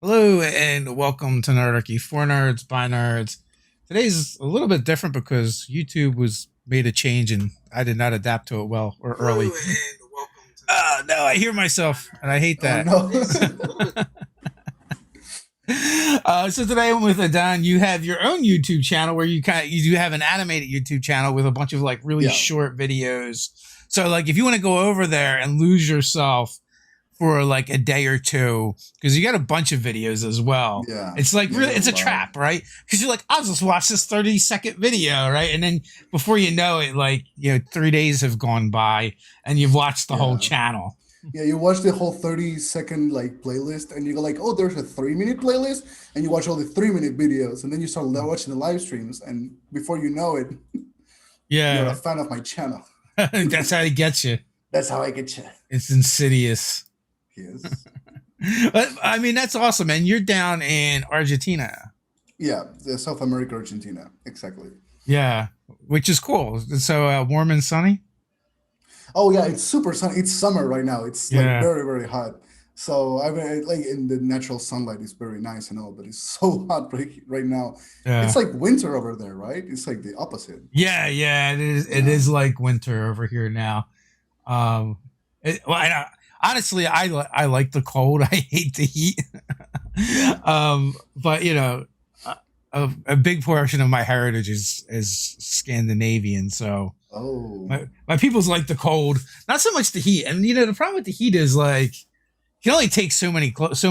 Hello and welcome to Nerdarchy for Nerds by Nerds. Today's a little bit different because YouTube was made a change and I did not adapt to it well or Hello early. and welcome to No, I hear myself and I hate Oh that. no. So today I'm with Adan. You have your own YouTube channel where you do have an animated YouTube channel with a bunch of like really Yeah, short videos. So like if you want to go over there and lose yourself for like a day or two because you got a bunch of videos as well. yeah, It's like yeah. I really, got a it's a lot. trap, right? Because you're like, I'll just watch this 30-second video, right? And then before you know it, like 3 days have gone by and you've watched the whole Yeah, channel. yeah. You watch the whole 30-second like playlist, and you go like, oh, there's a 3 minute playlist, and you watch all the 3 minute videos, and then you start watching the live streams, and before you know it, you're a Yeah, fan of my channel. that's how it gets you. That's how I get you. It's insidious. Yes. But I mean, that's awesome, man. You're down in Argentina. Yeah, the South America, Argentina, exactly. Yeah, which is cool. It's so warm and sunny. Oh yeah, it's super sun. It's summer right now. It's like Yeah, very, very hot. So I mean, like in the natural sunlight is very nice and all, but it's so hot right now. yeah. It's like winter over there, right? It's like the opposite. Yeah, yeah, it is. It Yeah. is like winter over here now. Um, well, honestly, I like the cold. I hate the heat. Yeah. But a big portion of my heritage is Scandinavian, so Oh, my people's like the cold, not so much the heat. And the problem with the heat is like you can only take so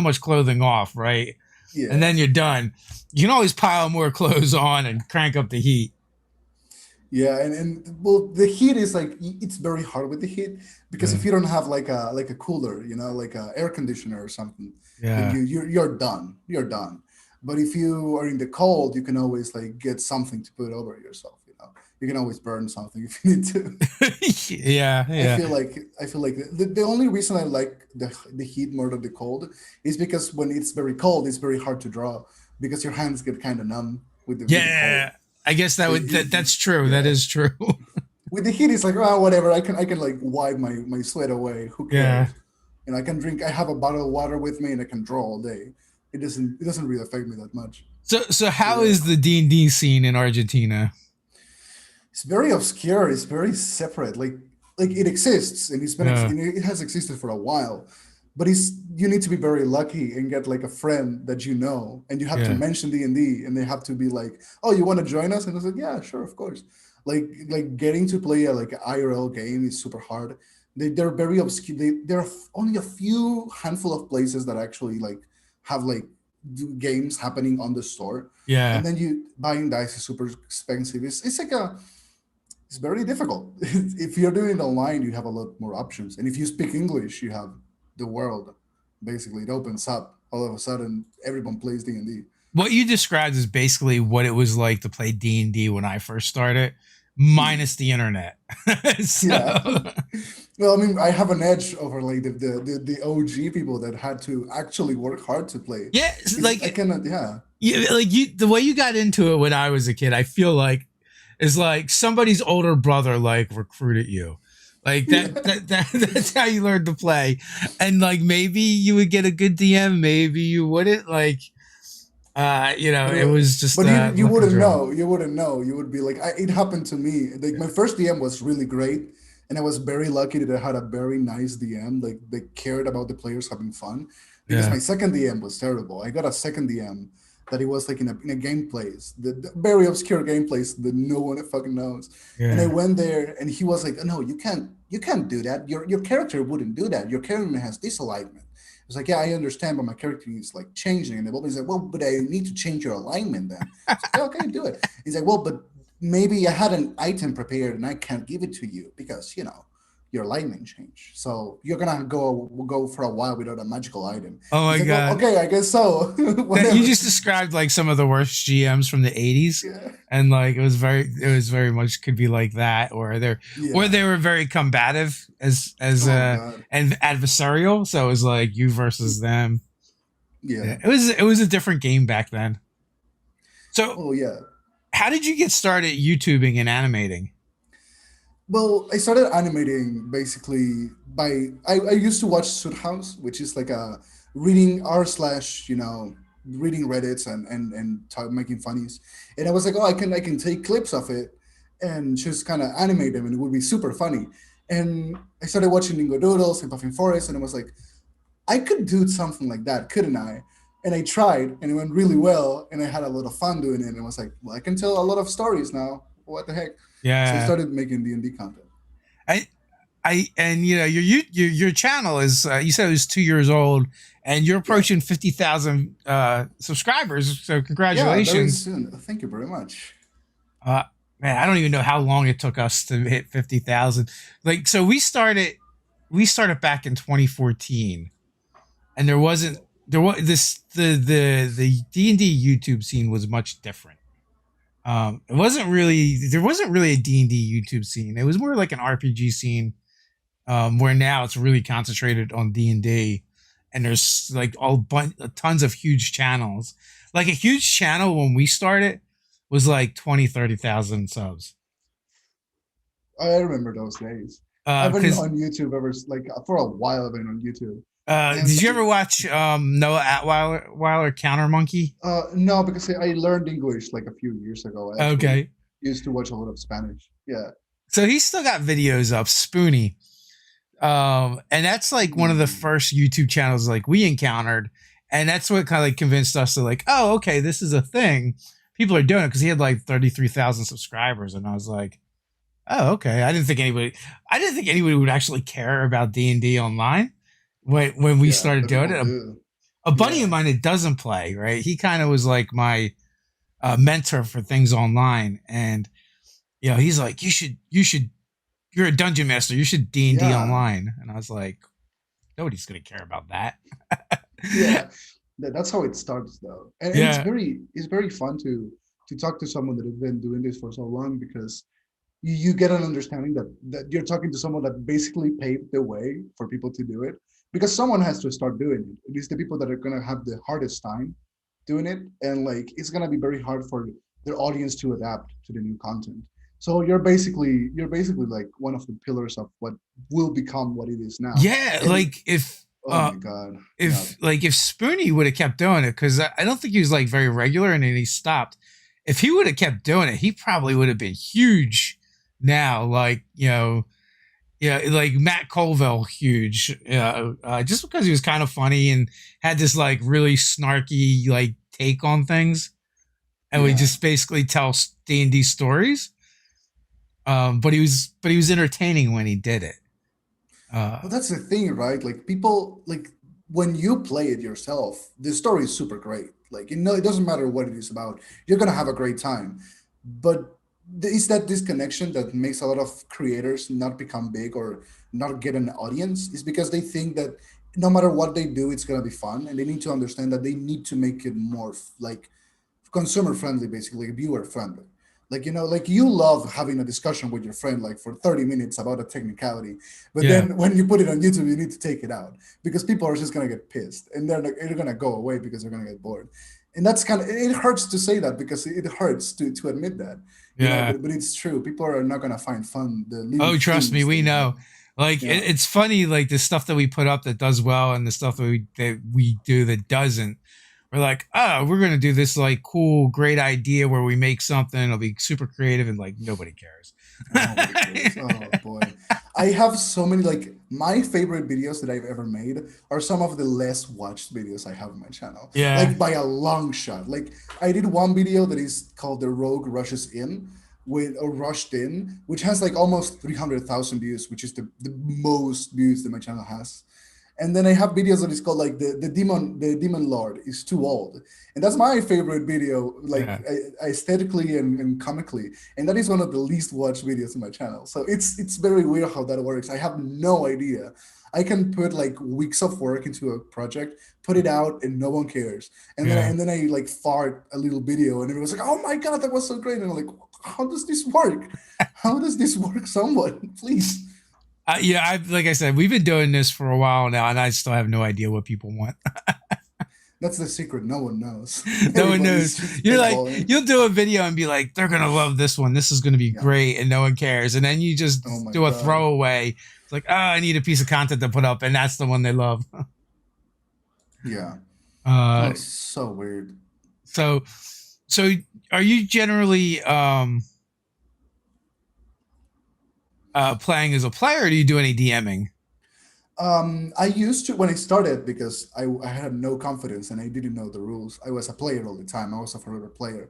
much clothing off, right? And yeah. then you're done. You can always pile more clothes on and crank up the heat. Yeah, and well, the heat is like it's very hard with the heat because Yeah, if you don't have like a cooler, like a air conditioner or something, then yeah. you're done. You're done. But if you are in the cold, you can always like get something to put over yourself. You can always burn something if you need to. Yeah, I yeah. feel like I feel like the only reason I like the heat more than the cold is because when it's very cold, it's very hard to draw because your hands get kind of numb with the cold. Yeah, I guess So that's true. That yeah, is true. with the heat, it's like oh whatever. I can like wipe my sweat away. Who Yeah. cares? I can drink. I have a bottle of water with me and I can draw all day. It doesn't really affect me that much. So But how yeah, is the D&D scene in Argentina? it's very obscure. It's very separate. Like it exists and Yeah. it has existed for a while, but it's you need to be very lucky and get like a friend that and you have to Yeah. mention D&D, and they have to be like, oh, you want to join us? And I was like, yeah, sure, of course. Like getting to play a like an IRL game is super hard. They're very obscure. There are only a few handful of places that actually like have like games happening on the store, Yeah. and then you buying dice is super expensive. It's like it's very difficult. If you're doing it online, you have a lot more options. And if you speak English, you have the world. Basically, it opens up. All of a sudden, everyone plays D&D. What you described is basically what it was like to play D&D when I first started, Hmm. minus the internet. So Yeah. Well, I mean, I have an edge over like the OG people that had to actually work hard to play. yeah, Because I like cannot, yeah. the way you got into it when I was a kid, I feel like is like somebody's older brother like recruited you. Like that's how you learned to play. And like maybe you would get a good DM, maybe you wouldn't. Like But it was just you luck of the wouldn't draw. know. You wouldn't know. You would be like, it happened to me. Like my first DM was really great, and I was very lucky that I had a very nice DM. Like they cared about the players having fun, because Yeah. my second DM was terrible. I got a second DM that it was like in a gameplays, the very obscure gameplays that no one fucking knows. And I Yeah. went there, and he was like, "Oh, no, you can't do that. Your character wouldn't do that. Your character has this alignment." It's like, yeah, I understand, but my character is like changing. And the He's like, well, but I need to change your alignment then. It's like, yeah, okay, do it. He's like, well, but maybe I had an item prepared and I can't give it to you because your alignment changed. So you're gonna go for a while without a magical item. Oh He's my like, well, god. okay, I guess so. That you Whatever. just described like some of the worst GMs from the 80s. Yeah. And like it was very much could be like that, or Yeah. they were very combative as Oh God. and adversarial. So it was like you versus them. Yeah. Yeah, it was a different game back then. So Oh yeah. how did you get started YouTubing and animating? Well, I started animating basically by I used to watch House, which is like reading r slash, reading Reddits and making funnies. And I was like, oh, I can take clips of it and just kind of animate them, and it would be super funny. And I started watching Dingo Doodles and Puffin Forest, and I was like, I could do something like that, couldn't I? And I tried, and it went really well, and I had a lot of fun doing it. And I was like, well, I can tell a lot of stories now. What the heck? So I Yeah. started making D&D content. I and your channel is you said it was 2 years old, and you're Yeah, approaching 50,000 subscribers. So yeah, very congratulations. soon. Thank you very much. Uh, Man, I don't even know how long it took us to hit 50,000. Like, so we started back in 2014, and there was this the D&D YouTube scene was much different. There wasn't really a D&D YouTube scene. It was more like an RPG scene, where now it's really concentrated on D&D, and there's like tons of huge channels. Like a huge channel when we started was like 20, 30,000 subs. I remember those days. I've been Because on YouTube ever like for a while. I've been on YouTube, and did you ever watch Noah Atweiler Counter Monkey? no, because I learned English like a few years ago. I actually Okay, used to watch a lot of Spanish. Yeah. so he's still got videos up, Spoonie. And that's like one of the Mm, first YouTube channels like we encountered, and that's what kind of like convinced us to like, oh, okay, this is a thing. People are doing it because he had like 33,000 subscribers, and I was like, oh, okay. I didn't think anybody would actually care about D&D online when we yeah, started but doing people it. do. A buddy Yeah. of mine that doesn't play, right? He kind of was like my mentor for things online, and he's like, you should, you're a dungeon master. You should D&D Yeah. online, and I was like, nobody's gonna care about that. Yeah. That's how it starts though. And it's Yeah, very fun to talk to someone that has been doing this for so long, because you get an understanding that you're talking to someone that basically paved the way for people to do it, because someone has to start doing it. It is the people that are going to have the hardest time doing it, and like it's going to be very hard for their audience to adapt to the new content. So you're basically like one of the pillars of what will become what it is now. yeah. And Like if oh uh my god, yeah, if Spoonie would have kept doing it, because I don't think he was like very regular, and then he stopped. If he would have kept doing it, he probably would have been huge now. Like yeah, like Matt Colville, huge. Just because he was kind of funny and had this like really snarky like take on things, and we yeah. just basically tell D&D stories. But he was entertaining when he did it. Uh, Well, that's the thing, right? Like people like when you play it yourself, the story is super great. Like it doesn't matter what it is about. You're gonna have a great time. But it's that disconnection that makes a lot of creators not become big or not get an audience. Is because they think that no matter what they do, it's gonna be fun, and they need to understand that they need to make it more like consumer friendly, basically viewer friendly. Like like you love having a discussion with your friend like for 30 minutes about a technicality, but yeah, then when you put it on YouTube you need to take it out because people are just going to get pissed, and they're going to go away because they're going to get bored. And that's kind of, it hurts to say that because it hurts to admit that, yeah. but it's true. People are not going to find fun the little Oh, trust me, things that we you have. know. Like Yeah. it's funny, like the stuff that we put up that does well, and the stuff that we do that doesn't. We're like, oh, we're gonna do this like cool, great idea where we make something. It'll be super creative, and like nobody cares. Nobody cares. Oh boy. I have so many, like my favorite videos that I've ever made are some of the less watched videos I have on my channel. Yeah, Like by a long shot. Like I did one video that is called The Rogue Rushes In with or Rushed In, which has like almost 300,000 views, which is the most views that my channel has. And then I have videos that is called like the demon lord is too old, and that's my favorite video, like yeah. aesthetically and comically, and that is one of the least watched videos on my channel. So it's very weird how that works. I have no idea. I can put like weeks of work into a project, put it out, and no one cares. And then Yeah. I like fart a little video, and everyone's like, "Oh my god, that was so great!" And I'm like, "How does this work? How does this work? Someone, please." Yeah, like I said, we've been doing this for a while now, and I still have no idea what people want. That's the secret. No one knows. No one Everybody's knows. just You're like, spitballing. you'll do a video and be like, they're gonna love this one. This is gonna be Yeah. great, and no one cares. And then you Oh just my do a god. throwaway. It's like, oh, I need a piece of content to put up, and that's the one they love. Yeah. Oh, Uh, it's so weird. so so are you generally playing as a player, or do you do any DMing? I used to when I started because I had no confidence and I didn't know the rules. I was a player all the time. I was a forever player.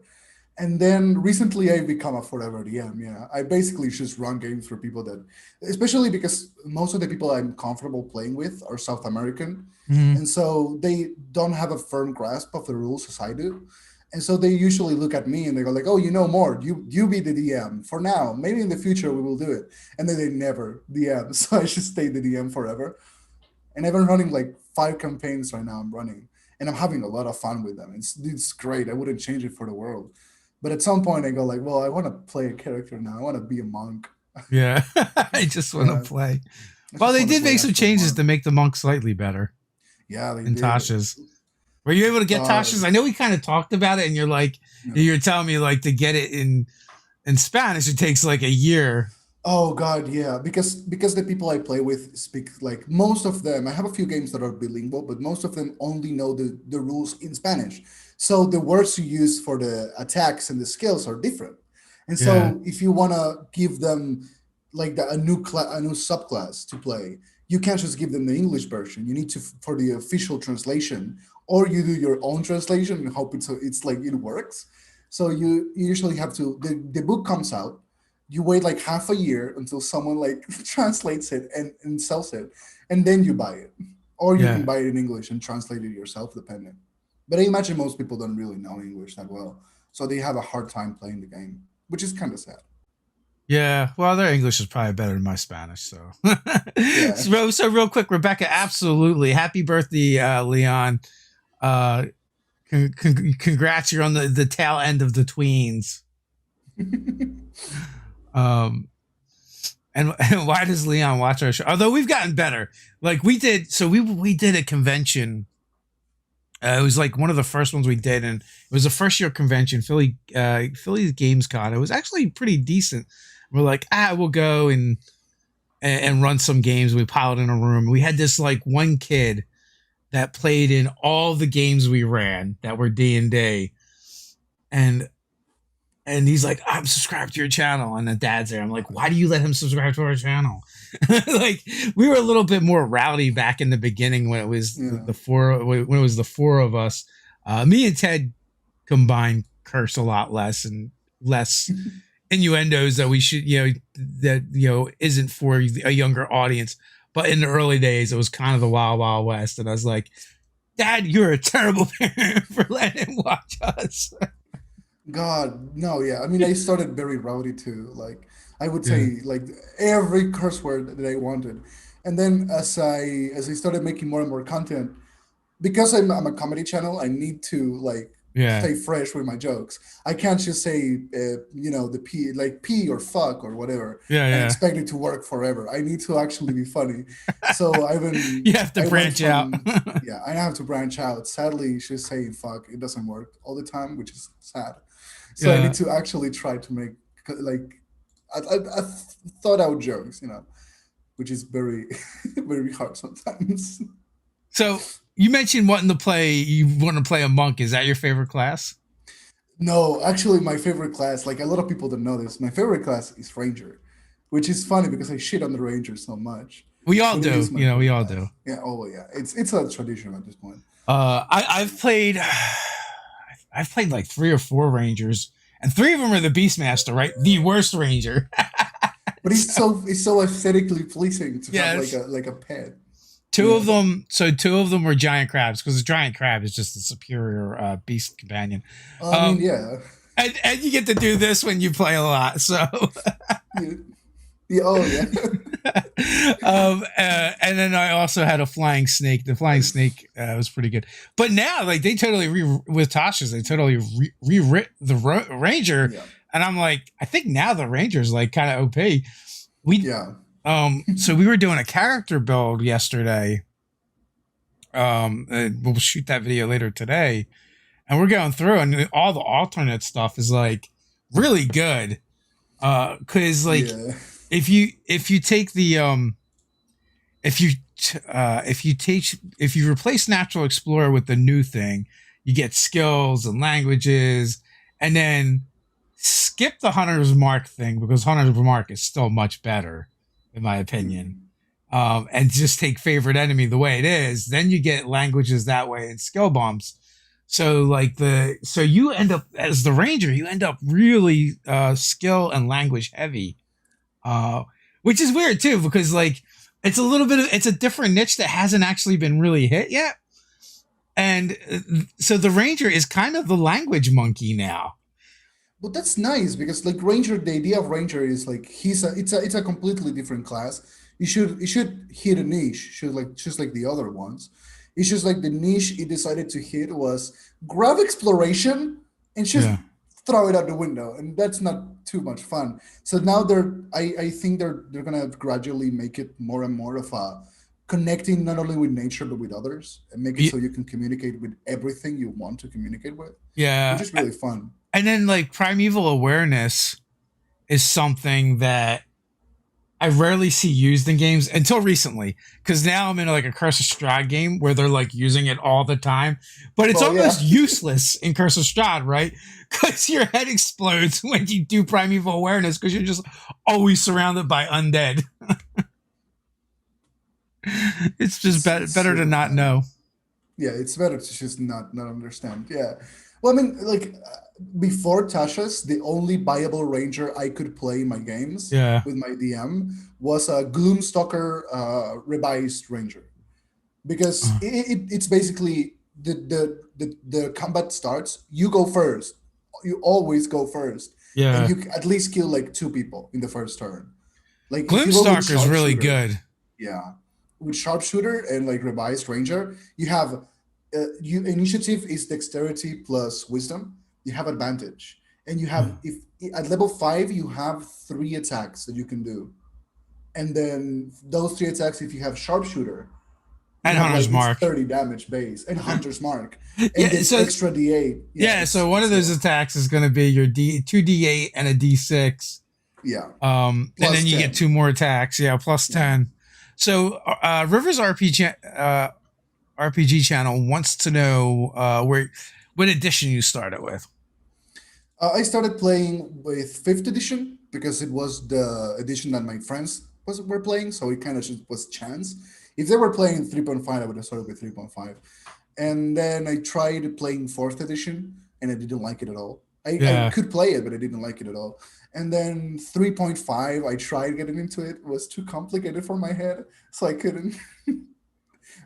And then recently I've become a forever DM. Yeah. I basically just run games for people that, especially because most of the people I'm comfortable playing with are South American. Hmm. And so they don't have a firm grasp of the rules as I do. And so they usually look at me and they go like, "Oh, you know more. You be the DM for now. Maybe in the future we will do it." And then they never DM. So I should stay the DM forever. And I've been running like 5 campaigns right now. I'm running, and I'm having a lot of fun with them. It's great. I wouldn't change it for the world. But at some point, I go like, well, I want to play a character now. I want to be a monk. Yeah, I just want to Yeah, play. I Well, just they want to did play make some as the changes monk. to make the monk slightly better Yeah, they in did. Tasha's. Were you able to get God, Tasha's? I know we kind of talked about it, and yeah. you're telling me like to get it in Spanish, it takes like a year. Oh God, yeah. Because the people I play with speak like most of them. I have a few games that are bilingual, but most of them only know the rules in Spanish. So the words you use for the attacks and the skills are different. And Yeah, so if you want to give them like a new subclass to play, you can't just give them the English version. You need to for the official translation, or you do your own translation and hope it's like it works. So you usually have to the book comes out, you wait like half a year until someone like translates it and sells it, and then you buy it, or you can yeah, buy it in English and translate it yourself depending. But I imagine most people don't really know English that well, so they have a hard time playing the game, which is kind of sad. yeah. Well, their English is probably better than my Spanish. So, Yeah. so real quick, Rebecca, absolutely, happy birthday, Leon. Uh, congrats, you're on the tail end of the tweens. Um, and why does Leon watch our show? Although we've gotten better, like we did a convention. It was like one of the first ones we did, and it was a first year convention, Philly's Games Con. It was actually pretty decent. We're like, we'll go and run some games. We piled in a room. We had this like one kid that played in all the games we ran that were D&D, and and he's like, I'm subscribed to your channel. And the dad's there. I'm like, why do you let him subscribe to our channel? Like, we were a little bit more rowdy back in the beginning when it was Yeah. when it was the four of us. Me and Ted combined curse a lot less and less innuendos that we should, that, isn't for a younger audience. But in the early days, it was kind of the wild, wild west. And I was like, Dad, you're a terrible parent for letting him watch us. God, no, yeah. I mean, I started very rowdy too. Like, I would Yeah. say like every curse word that I wanted, and then as I started making more and more content, because I'm a comedy channel, I need to like Yeah. stay fresh with my jokes. I can't just say, the P, like P or fuck or whatever, Yeah. and Yeah. expect it to work forever. I need to actually be funny. So You have to I went branch out. from, yeah, I have to branch out. Sadly, just saying fuck, it doesn't work all the time, which is sad. So I need Yeah. to actually try to make like, I thought out jokes, which is very, very hard sometimes. So you mentioned you want to play a monk. Is that your favorite class? No, actually, my favorite class, like a lot of people don't know this, my favorite class is Ranger, which is funny because I shit on the Ranger so much, We all but it do. is my We favorite all do. class. Yeah, oh yeah, it's a tradition at this point. I've played, I've played like three or four Rangers, and three of them are the Beastmaster, right? The worst Ranger. But So, it's so aesthetically pleasing to have yes. like a pet. Two of Yeah. them. So two of them were giant crabs because the giant crab is just the superior beast companion. I mean, Um, yeah. and you get to do this when you play a lot. So Yeah, yeah, oh yeah. and then I also had a flying snake. The flying snake was pretty good. But now, like they totally with Tasha's, they totally rewrit the Ranger, Yeah. and I'm like, I think now the Ranger's like kind of OP. We Yeah. so we were doing a character build yesterday. We'll shoot that video later today, and we're going through, and all the alternate stuff is like really good. Because like Yeah. if you take the if you replace Natural Explorer with the new thing, you get skills and languages, and then skip the Hunter's Mark thing because Hunter's Mark is still much better, in my opinion. Mm. And just take favorite enemy the way it is. Then you get languages that way and skill bumps. So you end up as the ranger, you end up really skill and language heavy, uh, which is weird too because like it's a different niche that hasn't actually been really hit yet. And so the ranger is kind of the language monkey now. But that's nice because like Ranger, the idea of Ranger is like it's a completely different class. You should hit a niche, should like just like the other ones. It's just like the niche it decided to hit was grab exploration and just Yeah. throw it out the window, and that's not too much fun. So now I think they're gonna gradually make it more and more of a connecting not only with nature but with others, and make it so you can communicate with everything you want to communicate with, which Yeah. is really fun. And then like primeval awareness is something that I rarely see used in games until recently. Because now I'm in like a Curse of Strahd game where they're like using it all the time. But it's Well, yeah. almost useless in Curse of Strahd, right? Because your head explodes when you do primeval awareness because you're just always surrounded by undead. It's just It's better to super not fun. know. Yeah, it's better to just not understand. Yeah. Well, I mean, like before Tasha's, the only viable ranger I could play in my games Yeah. with my DM was a Gloomstalker revised ranger, because it's basically the combat starts. You go first. You always go first, and Yeah. you at least kill like two people in the first turn. Like if you go with Gloomstalker is really sharpshooter, good. yeah, with sharpshooter and like revised ranger, you have you initiative is dexterity plus wisdom. You have advantage, and you have if at level 5 you have 3 attacks that you can do, and then those 3 attacks if you have sharpshooter, you And have Hunter's like it's Mark. 30 damage base and hunter's mark, and Yeah. it's So extra d8. Yeah, yeah. So one of it's those attacks is going to be your D2 D8 and a D6. yeah, And plus then you get 10. two more attacks. Yeah, plus Yeah. 10. So Rivers RPG channel wants to know what edition you started with. I started playing with 5th edition because it was the edition that my friends were playing, so it kind of just was chance. If they were playing 3.5, I would have started with 3.5. And then I tried playing 4th edition, and I didn't like it at all. I Yeah. could play it, but I didn't like it at all. And then 3.5, I tried getting into it. It was too complicated for my head, so I couldn't.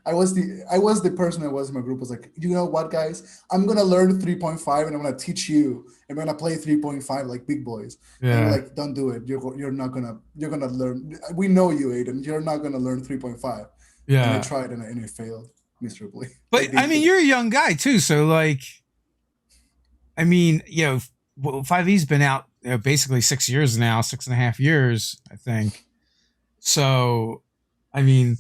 I was the person that was in my group was like, you know what, guys? I'm gonna learn 3.5 and I'm gonna teach you. I'm gonna play 3.5 like big boys. And they're Yeah. like, don't do it. You're not gonna learn. We know you, Aiden. You're not gonna learn 3.5. And I Yeah. tried and I failed miserably. I But I did mean, it. you're a young guy too, so like, I mean, 5E's been out basically 6 years now, 6.5 years, I think. So, I mean,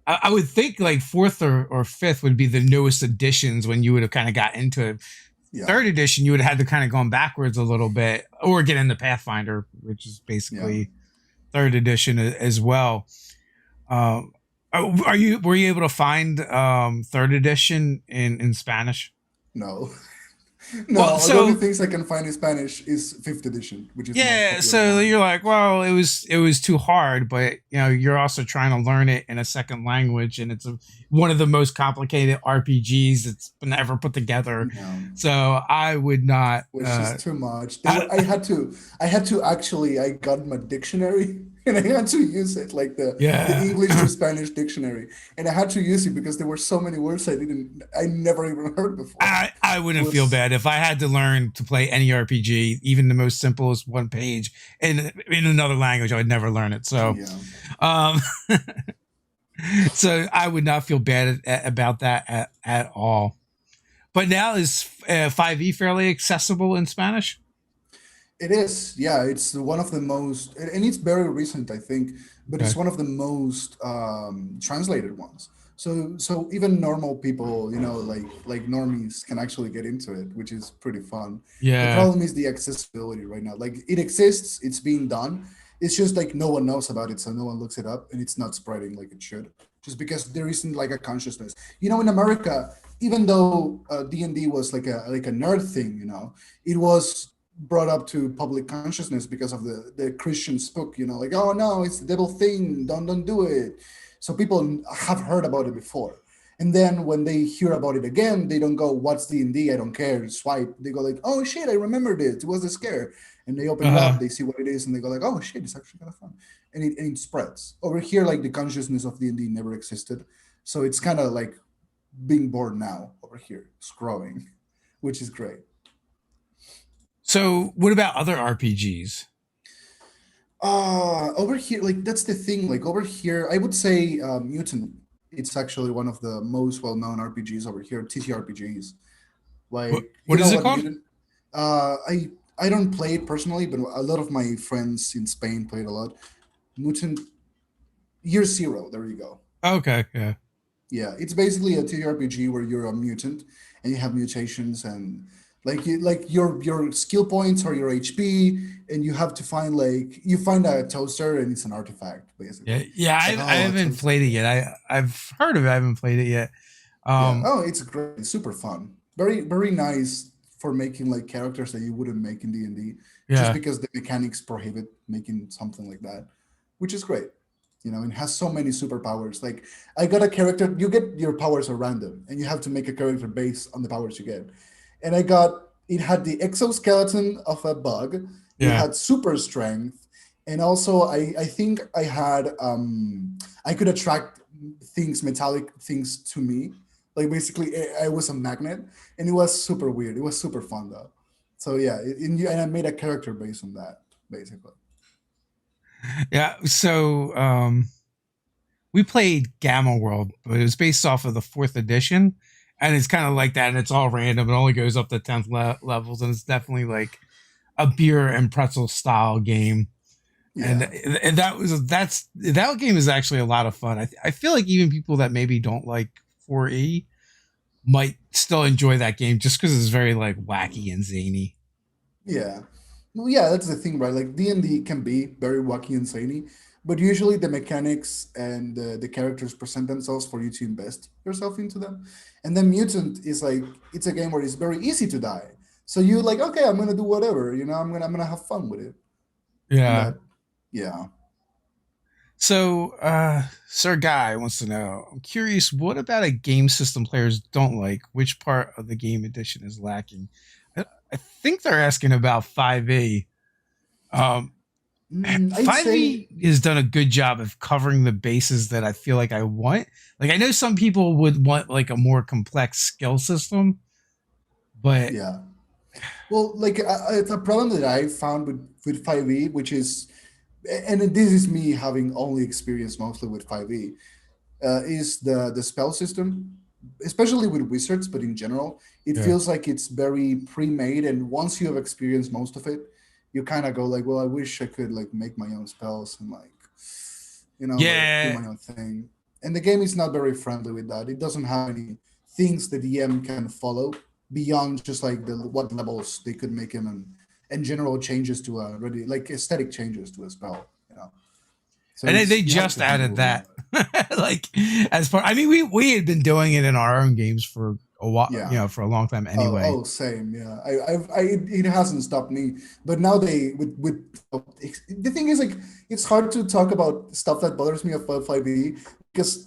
I would think like fourth or fifth would be the newest editions when you would have kind of got into it. Yeah. Third edition, you would have had to kind of gone backwards a little bit, or get into Pathfinder, which is Yeah. basically third edition as well. Um, are you were you able to find third edition in Spanish? No. Well, No, the only so things I can find in Spanish is 5th edition, which is the most yeah, popular so one. you're like, well, it was too hard, but you're also trying to learn it in a second language, and it's one of the most complicated RPGs that's been ever put together. Yeah. So I would not. Which is too much. They I, were, I had to actually, I got my dictionary and I had to use it, like the yeah, English to Spanish dictionary. And I had to use it because there were so many words I never even heard before. I It wouldn't feel was, bad if I had to learn to play any RPG, even the most simplest one page in another language. I would never learn it. So, yeah. um, so I would not feel bad about that at all. But now is 5E fairly accessible in Spanish? It is, yeah. It's one of the most, and it's very recent, I think, but Okay. it's one of the most translated ones. So even normal people, like normies, can actually get into it, which is pretty fun. The Yeah. problem is the accessibility right now. Like it exists, it's being done. It's just like no one knows about it, so no one looks it up, and it's not spreading like it should, just because there isn't like a consciousness. In America, even though D&D was like a nerd thing, it was brought up to public consciousness because of the Christian spook, like, oh no, it's the devil thing, don't do it. So people have heard about it before. And then when they hear about it again, they don't go, what's D&D? I don't care. Swipe. They go like, oh shit, I remembered it. It was a scare. And they open it Uh, up, they see what it is, and they go like, oh shit, it's actually kind of fun. And it spreads. Over here, like the consciousness of D&D never existed. So it's kind of like being born now over here. It's growing, which is great. so what about other RPGs? Over here, like that's the thing. Like over here, I would say Mutant. It's actually one of the most well-known RPGs over here, TTRPGs. What Like you what know is it what called? Mutant? I don't play it personally, but a lot of my friends in Spain played a lot. Mutant Year Zero. There you go. Okay, yeah. Yeah, it's basically a TTRPG where you're a mutant and you have mutations, and like your skill points are your HP, and you have to find like you find a toaster and it's an artifact Yeah, basically. yeah. It's like, I oh, a haven't toaster. played it yet. I've heard of it. I haven't played it yet. Yeah. Um, Oh, it's great. It's super fun. Very very nice for making like characters that you wouldn't make in D&D, just yeah, because the mechanics prohibit making something like that, which is great. It has so many superpowers. Like I got a character, you get your powers are random, and you have to make a character based on the powers you get. And it had the exoskeleton of a bug. It yeah, had super strength, and also I think I could attract things, metallic things to me. Like basically, I was a magnet, and it was super weird. It was super fun though. So yeah, and I made a character based on that basically. yeah. So we played Gamma World, but it was based off of the fourth edition, and it's kind of like that, and it's all random. It only goes up to 10th levels, and it's definitely like a beer and pretzel style game. And, Yeah. and that game is actually a lot of fun. I feel like even people that maybe don't like 4E might still enjoy that game just because it's very like wacky and zany. Yeah. Well, yeah, that's the thing, right? Like D&D can be very wacky and zany, but usually the mechanics and the characters present themselves for you to invest yourself into them. And then Mutant is like it's a game where it's very easy to die. So you like, okay, I'm gonna do whatever, I'm gonna have fun with it. And Yeah. that, yeah. So, Sir Guy wants to know. I'm curious, what about a game system players don't like? Which part of the game edition is lacking? I think they're asking about 5e. Um, I'd say 5e has done a good job of covering the bases that I feel like I want. Like I know some people would want like a more complex skill system, but yeah. Well, like it's a problem that I found with 5e, which is, and this is me having only experience mostly with 5e, is the spell system, especially with wizards, but in general, it yeah, feels like it's very pre-made. And once you have experienced most of it, you kind of go like, well, I wish I could like make my own spells and like, like do yeah, my own thing. And the game is not very friendly with that. It doesn't have any things the DM can follow beyond just like what levels they could make him, and general changes to a already like aesthetic changes to a spell. So and it's they you have just to handle added all that. that. Like as part, I mean, we had been doing it in our own games for a while, Yeah. for a long time Oh, anyway. oh, same. Yeah, it hasn't stopped me. But now the thing is like it's hard to talk about stuff that bothers me about 5e because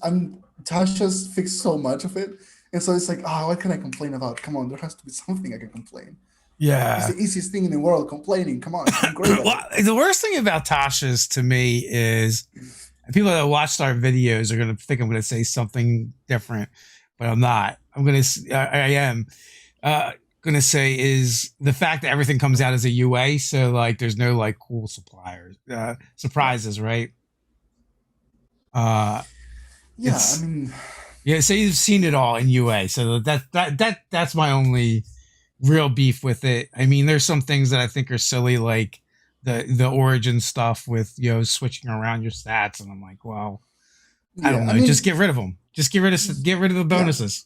Tasha's fixed so much of it, and so it's like, oh, what can I complain about? Come on, there has to be something I can complain. It's Yeah. the easiest thing in the world. Complaining. Come on, I'm great at Well, it. the worst thing about Tasha's to me is people that watched our videos are going to think I'm going to say something different, but I'm not. I am uh, going to say is the fact that everything comes out as a UA. So like, there's no like cool Yeah, surprises, right? Uh, yeah. I it's mean, yeah. So you've seen it all in UA. So that's my only real beef with it. I mean, there's some things that I think are silly, like the origin stuff with switching around your stats, and I'm like, well, I yeah. don't I know, just mean, get rid of them. Just get rid of the yeah. bonuses.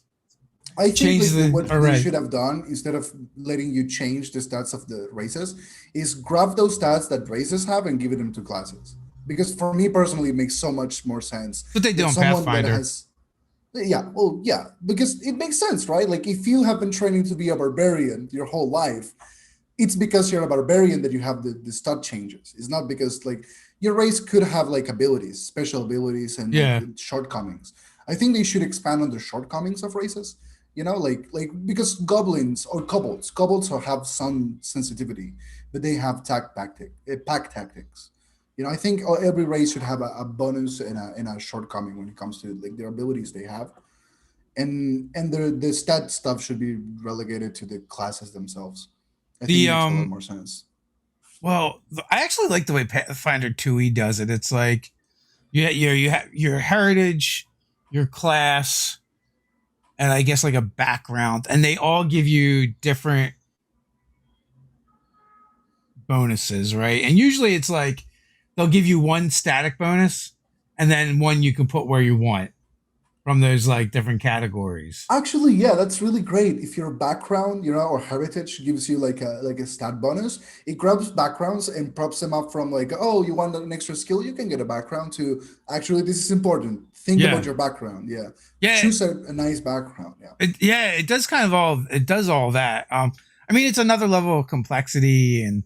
I think Change like the what all they right. should have done instead of letting you change the stats of the races is grab those stats that races have and give them to classes. Because for me personally, it makes so much more sense What they do that in someone that Pathfinder. has, yeah, well, yeah, because it makes sense, right? Like if you have been training to be a barbarian your whole life, it's because you're a barbarian that you have the stat changes. It's not because like your race could have like abilities, special abilities, and like Yeah. shortcomings. I think they should expand on the shortcomings of races. You know, like because goblins or kobolds have some sensitivity, but they have pack tactics. You know, I think every race should have a bonus and a shortcoming when it comes to like their abilities they have, and the stat stuff should be relegated to the classes themselves. I think it The makes a lot more sense. well, I actually like the way Pathfinder 2e does it. It's like you have your heritage, your class, and I guess like a background, and they all give you different bonuses, right? And usually it's like they'll give you one static bonus and then one you can put where you want from those like different categories. Actually, yeah, that's really great. If your background, you know, or heritage gives you like a stat bonus, it grabs backgrounds and props them up from like, oh, you want an extra skill, you can get a background to actually this is important. Think about Yeah. your background. Yeah. Yeah. Choose a nice background. Yeah. Yeah, it does kind of all it does all that. I mean it's another level of complexity, and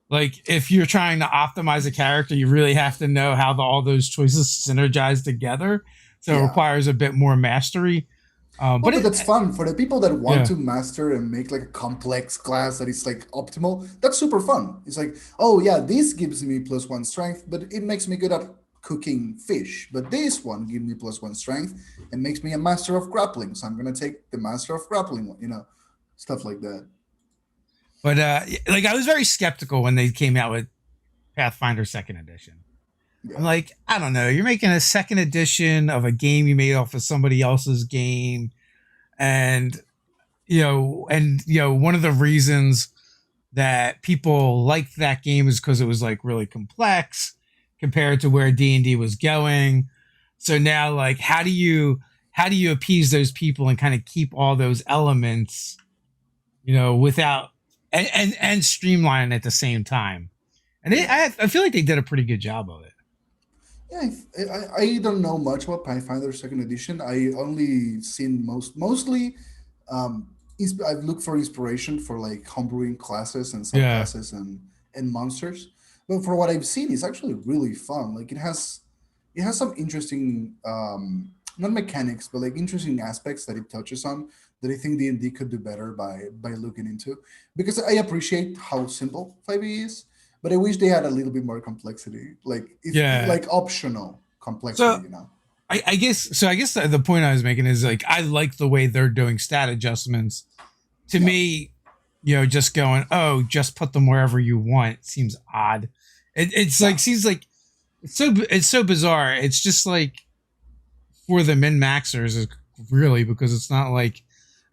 like if you're trying to optimize a character, you really have to know how all those choices synergize together. So it Yeah. requires a bit more mastery. Well, But but it that's fun for the people that want yeah. to master and make like a complex class that is like optimal. That's super fun. It's like, oh yeah, this gives me plus one strength, but it makes me good at cooking fish. But this one gives me plus one strength and makes me a master of grappling. So I'm gonna take the master of grappling one, you know, stuff like that. But like I was very skeptical when they came out with Pathfinder Second Edition. I'm Yeah. like, I don't know. You're making a second edition of a game you made off of somebody else's game, and one of the reasons that people liked that game is because it was like really complex compared to where D&D was going. So now, like, how do you appease those people and kind of keep all those elements, without and streamline at the same time? And Yeah. I feel like they did a pretty good job of it. Yeah, I don't know much about Pathfinder Second Edition. I only seen mostly I've looked for inspiration for like homebrewing classes and Yeah. subclasses and monsters. But for what I've seen, it's actually really fun. Like it has some interesting not mechanics, but like interesting aspects that it touches on that I think D&D could do better by looking into. Because I appreciate how simple 5e is, but I wish they had a little bit more complexity. Like if Yeah. like optional complexity, So you know. I guess so. I guess the point I was making is like I like the way they're doing stat adjustments. To Yeah. me, just going, oh, just put them wherever you want seems odd. It's Yeah. like seems like it's so bizarre. It's just like for the min maxers, really, because it's not like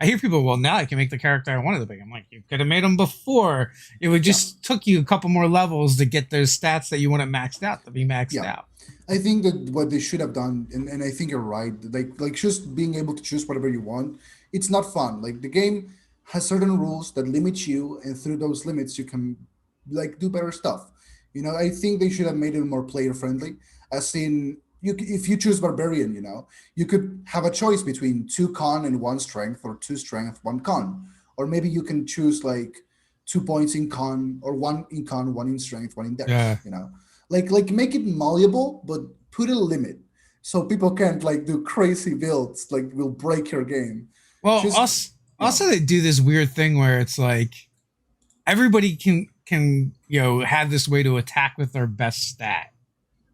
I hear people. Well, now I can make the character I wanted to make. I'm like, you could have made them before. It would Yeah. just took you a couple more levels to get those stats that you want maxed out to be maxed Yeah. out. I think that what they should have done, and I think you're right, like just being able to choose whatever you want, it's not fun. Like the game has certain rules that limit you, and through those limits, you can like do better stuff. You know, I think they should have made it more player friendly. As in, if you choose barbarian, you know, you could have a choice between two con and one strength, or two strength, one con, or maybe you can choose like 2 points in con, or one in con, one in strength, one in dex. Yeah. You know, like make it malleable, but put a limit so people can't like do crazy builds like will break your game. Well, Just yeah, also they do this weird thing where it's like everybody can have this way to attack with their best stat,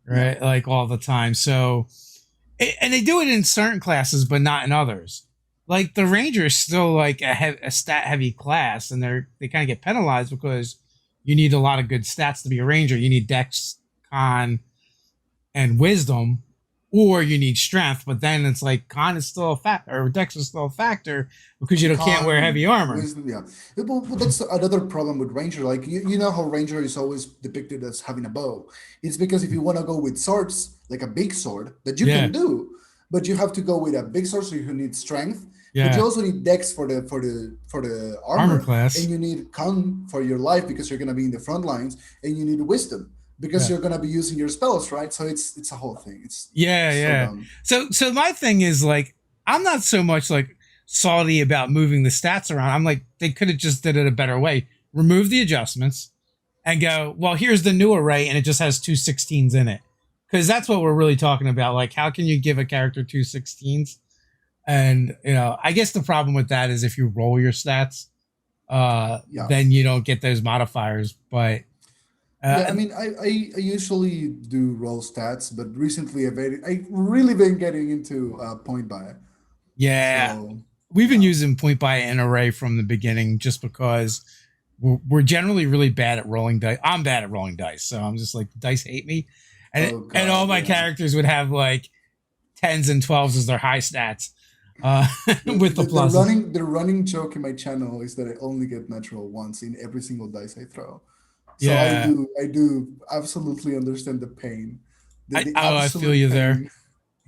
yeah, right? Like all the time. So and they do it in certain classes, but not in others. Like the ranger is still like a stat heavy class, and they kind of get penalized because you need a lot of good stats to be a ranger. You need dex, con, and wisdom, or you need strength. But then it's like con is still a factor, or dex is still a factor because you can't wear con heavy armor. wisdom. Yeah, but that's another problem with ranger. Like you know how ranger is always depicted as having a bow. It's because if you want to go with swords, like a big sword that you can Yeah, do, but you have to go with a big sorcerer who needs strength. But you Yeah. also need Dex for the Armor armor, and class. you need Con for your life because you're gonna be in the front lines, and you need Wisdom because Yeah. you're gonna be using your spells, right? So it's a whole thing. It's Yeah, so yeah. dumb. So my thing is like I'm not so much like salty about moving the stats around. I'm like they could have just did it a better way. Remove the adjustments and go, well, here's the new array and it just has 2 16s in it. Cuz that's what we're really talking about. Like how can you give a character 2 16s? And I guess the problem with that is if you roll your stats, Yeah. then you don't get those modifiers, but Yeah, I uh, mean, I usually do roll stats, but recently I really been getting into point buy. yeah, So we've been yeah. using point buy and array from the beginning just because we're generally really bad at rolling dice. I'm bad at rolling dice, so I'm just like dice hate me, Oh and all God, my yeah. characters would have like 10s and 12s as their high stats, The, with the the, the pluses. running the running joke in my channel is that I only get natural once in every single dice I throw. So Yeah, I do absolutely understand the pain, the I feel absolute you there. pain.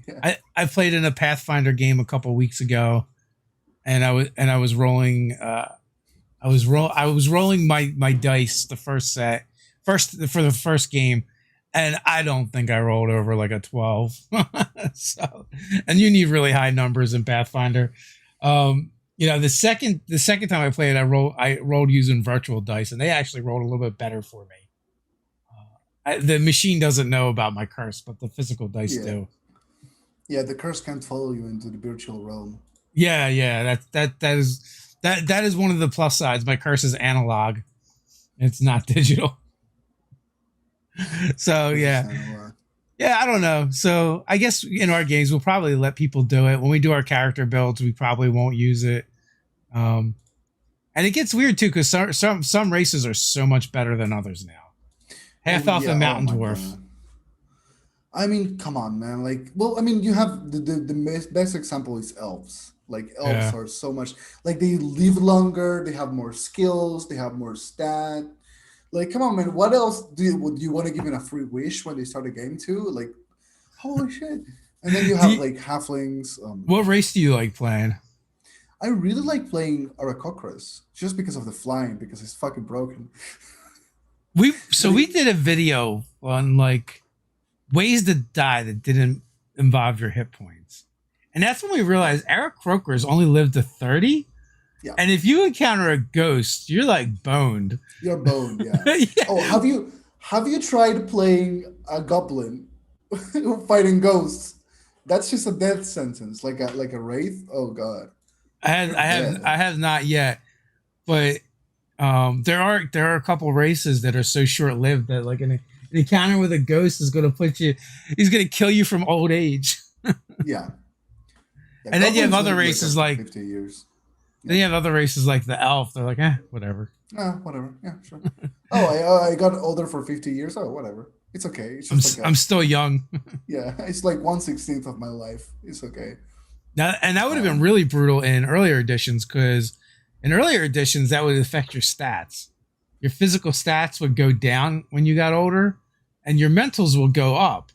Yeah. I played in a Pathfinder game a couple weeks ago, and I was rolling. I was rolling my dice the first set, first for the first game, and I don't think I rolled over like a 12. So, and you need really high numbers in Pathfinder. The second time I played, I rolled using virtual dice, and they actually rolled a little bit better for me. The machine doesn't know about my curse, but the physical dice Yeah. do. Yeah, the curse can't follow you into the virtual realm. Yeah, yeah, that is one of the plus sides. My curse is analog; it's not digital. So This is yeah, analog. yeah, I don't know. So I guess in our games we'll probably let people do it. When we do our character builds, we probably won't use it. Um, and it gets weird too because some races are so much better than others now. Oh Half elf yeah, and oh mountain my dwarf. God. I mean, come on, man. Like, well, I mean, you have best example is elves. Like, elves Yeah. are so much like they live longer, they have more skills, they have more stat. Like, come on, man. What else would you want to give in a free wish when they start a game too? Like, holy shit! And then you Do have you, like halflings. what race do you like playing? I really like playing Aracocras just because of the flying because it's fucking broken. So But we did a video on like ways to die that didn't involve your hit points. And that's when we realized Eric Croker's only lived to 30. yeah, And if you encounter a ghost, you're like boned. you're boned. Yeah. Yeah. Oh, have you tried playing a goblin fighting ghosts? That's just a death sentence, like a wraith. Oh God, I had you're I have dead. I have not yet, but there are a couple races that are so short lived that like an encounter with a ghost is gonna he's gonna kill you from old age. Yeah, yeah. And then you have Goblins other live like races up to like 50 years. then Yeah. you have other races like the elf. They're like, whatever. Whatever. Yeah, sure. Oh, I got older for 50 years. Oh, whatever. It's okay. It's I'm just like I'm a still young. yeah. It's like 1/16 of my life. It's okay. Now, and that would have been Um, really brutal in earlier editions because in earlier editions that would affect your stats. Your physical stats would go down when you got older, and your mentals will go up.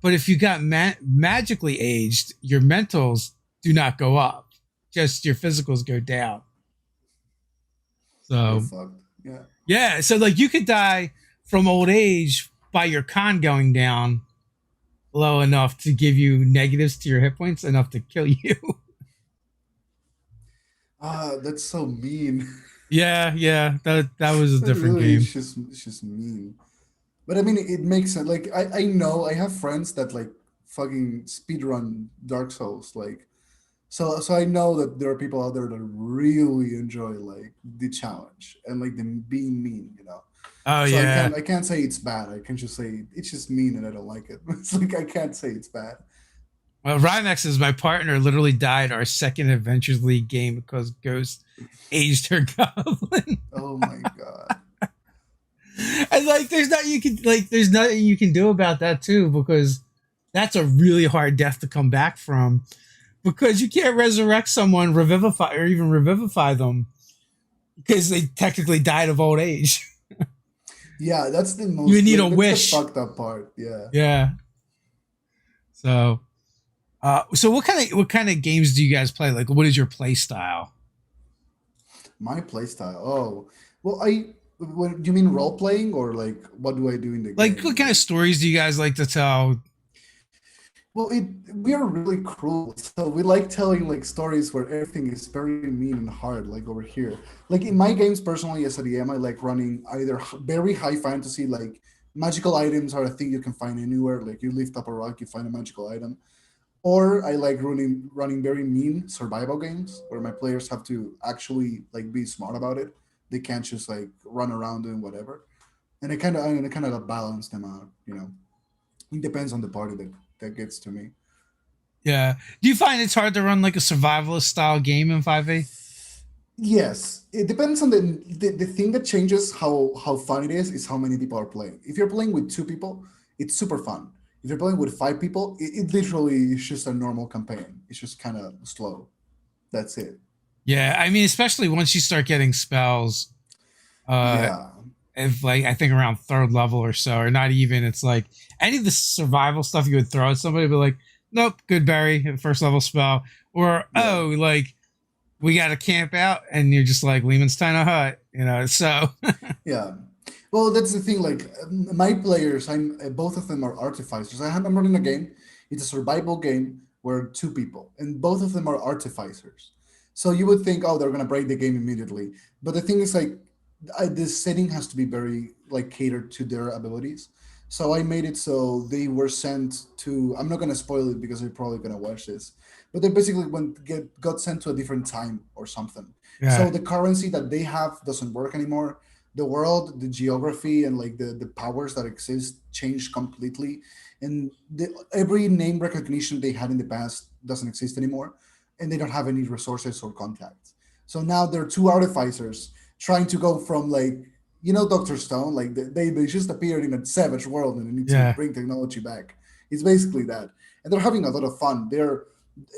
But if you got magically aged, your mentals do not go up; just your physicals go down. you're So fucked. Yeah. yeah, so like you could die from old age by your con going down low enough to give you negatives to your hit points enough to kill you. Ah, that's so mean. Yeah, yeah, that was a That different really game. is just mean. But I mean, it makes sense. Like I know I have friends that like fucking speedrun Dark Souls. Like so I know that there are people out there that really enjoy like the challenge and like them being mean. Oh So yeah. I can't say it's bad. I can just say it's just mean and I don't like it. It's like I can't say it's bad. Well, Rymex is my partner. Literally died our second Adventures League game because Ghost aged her goblin. Oh my god. And like, there's nothing you can do about that too because that's a really hard death to come back from because you can't resurrect someone, revivify or even revivify them because they technically died of old age. Yeah, that's the You most need a like that's the wish. fucked up part. Yeah. Yeah. So So what kind of games do you guys play? Like, what is your play style? My playstyle. Oh, well, what do you mean role playing or like what do I do in the Like, game? what kind of Like, stories do you guys like to tell? well, we are really cruel, so we like telling like stories where everything is very mean and hard, like over here. Like in my games, personally, as a DM, I like running either very high fantasy, like magical items are a thing you can find anywhere. Like you lift up a rock, you find a magical item. Or I like running very mean survival games where my players have to actually like be smart about it. They can't just like run around doing whatever. And I kind of balance them out. It depends on the party that gets to me. Yeah. Do you find it's hard to run like a survivalist style game in 5e? Yes, it depends on the thing that changes how fun it is how many people are playing. If you're playing with two people, it's super fun. If you're playing with five people, it literally is just a normal campaign. It's just kind of slow. That's it. Yeah, I mean, especially once you start getting spells, uh, Yeah. if like I think around third level or so, or not even, it's like any of the survival stuff you would throw at somebody, be like, nope, good berry, first level spell, or Yeah. like we got to camp out, and you're just like Lehman's Tiny Hut, So Yeah. Well, that's the thing. Like my players, I'm both of them are artificers. I'm running a game. It's a survival game where two people, and both of them are artificers. So you would think, oh, they're gonna break the game immediately. But the thing is, like, this setting has to be very like catered to their abilities. So I made it so they were sent to. I'm not gonna spoil it because they're probably gonna watch this. But they basically got sent to a different time or something. yeah, So the currency that they have doesn't work anymore. The world, the geography, and like the powers that exist changed completely, and every name recognition they had in the past doesn't exist anymore, and they don't have any resources or contacts. So now they're two artificers trying to go from like Doctor Stone, like they just appeared in a savage world and they need to yeah, bring technology back. It's basically that, and they're having a lot of fun. Their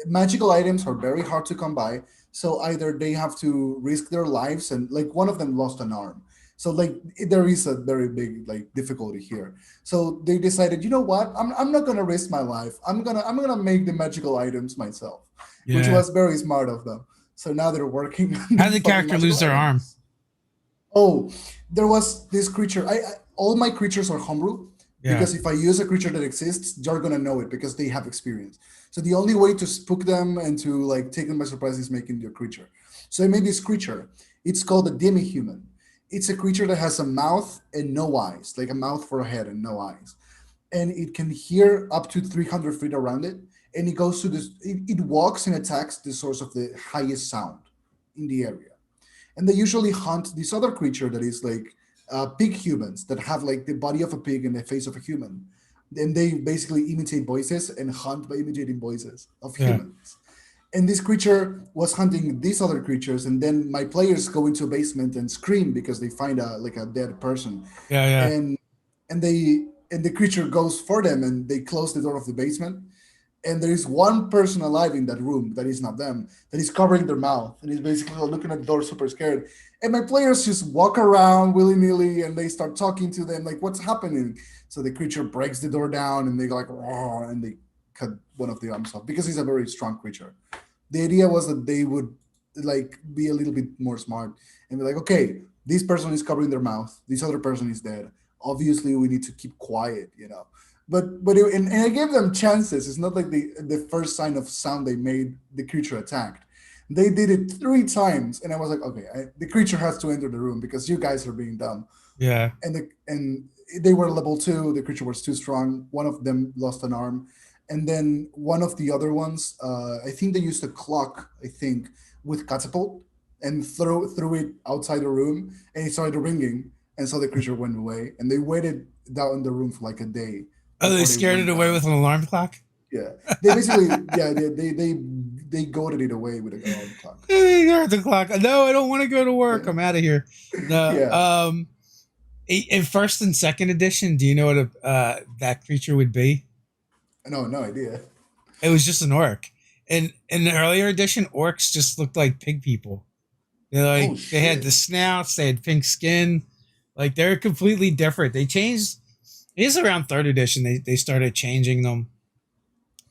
magical items are very hard to come by, so either they have to risk their lives, and like one of them lost an arm, so like there is a very big like difficulty here. So they decided, you know what, I'm not gonna risk my life. I'm gonna make the magical items myself, which yeah. was very smart of them. So now they're working on How the did the fucking character lose magical their arm? items. Oh, there was this creature. All my creatures are homebrew Yeah. because if I use a creature that exists, you're gonna know it because they have experience. So the only way to spook them and to like take them by surprise is making your creature. So I made this creature. It's called a demi-human. It's a creature that has a mouth and no eyes, like a mouth for a head and no eyes, and it can hear up to 300 feet around it. And it goes to this. It walks and attacks the source of the highest sound in the area, and they usually hunt this other creature that is like pig humans that have like the body of a pig and the face of a human. And they basically imitate voices and hunt by imitating voices of Yeah. humans. And this creature was hunting these other creatures, and then my players go into a basement and scream because they find a dead person, Yeah. Yeah. and and the creature goes for them, and they close the door of the basement, and there is one person alive in that room that is not them, that is covering their mouth and is basically looking at the door super scared. And my players just walk around willy-nilly and they start talking to them like, what's happening? So the creature breaks the door down and they go like, "Roar," and they cut one of the arms off because he's a very strong creature. The idea was that they would like be a little bit more smart and be like, okay, this person is covering their mouth, this other person is dead, obviously we need to keep quiet. And I gave them chances. It's not like the first sign of sound they made, the creature attacked. They did it three times, and I was like, okay, the creature has to enter the room because you guys are being dumb. Yeah. And they were level two. The creature was too strong. One of them lost an arm, and then one of the other ones, I think they used a clock, I think, with catapult and threw it outside the room, and it started ringing, and so the creature went away. And they waited down in the room for like a day Oh, they before they scared it went away down. with an alarm clock. Yeah, they basically, yeah, they goaded it away with an alarm clock. Heard the clock. No, I don't want to go to work. Yeah, I'm out of here. No. yeah. In first and second edition, do you know what that creature would be? No, no idea. It was just an orc. In the earlier edition, orcs just looked like pig people. Oh They had the shit. snouts, they had pink skin, like they're completely different. They changed. It is around third edition they started changing them.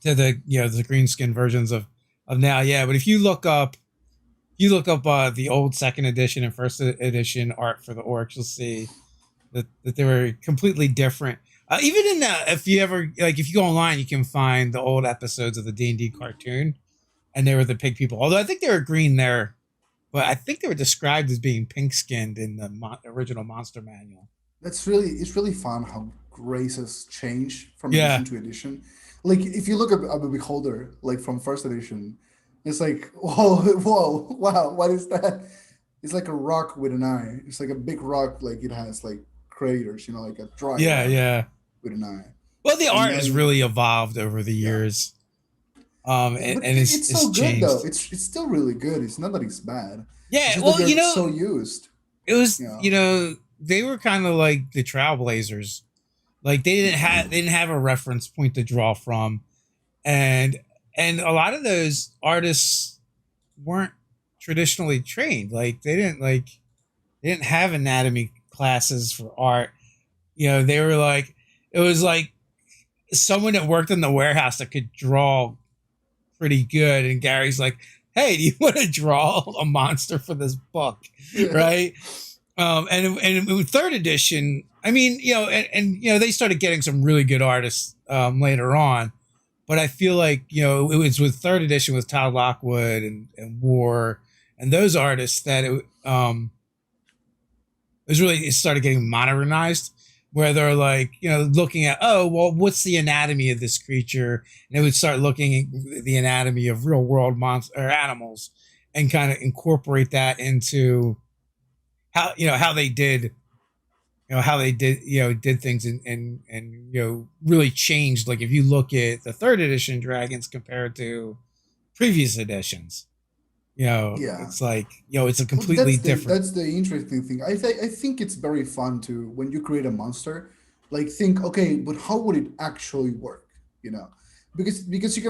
to the the green skin versions of now. Yeah, but if you look up the old second edition and first edition art for the orcs, you'll see that they were completely different. Even in if you ever if you go online, you can find the old episodes of the D&D cartoon, and they were the pig people. Although I think they were green there, but I think they were described as being pink skinned in the original Monster Manual. It's really fun how races change from Yeah, edition to edition. Like if you look at a Beholder, like from first edition, it's like whoa, wow, what is that? It's like a rock with an eye. It's like a big rock, like it has like craters, like a dry yeah, rock yeah. with an eye. Well, the And art has then really evolved over the yeah, years, but and it's it's so good though. changed. It's still really good. It's not that it's bad. It's Yeah, just that well, you're so used. it was You know. they were kind of like the trailblazers. Like they didn't have a reference point to draw from, and a lot of those artists weren't traditionally trained. Like they didn't have anatomy classes for art. They were like it was like someone that worked in the warehouse that could draw pretty good, and Gary's like, "Hey, do you want to draw a monster for this book?" Yeah. Right? And in third edition, I mean, they started getting some really good artists later on, but I feel like it was with third edition with Todd Lockwood and War and those artists that it started getting modernized, where they're like looking at, oh well, what's the anatomy of this creature, and they would start looking at the anatomy of real world monsters or animals and kind of incorporate that into how they did did things, and really changed. Like if you look at the third edition dragons compared to previous editions, Yeah. it's like it's a Well, completely different. that's the interesting thing. I think it's very fun to when you create a monster, like think, okay, but how would it actually work? You know, because you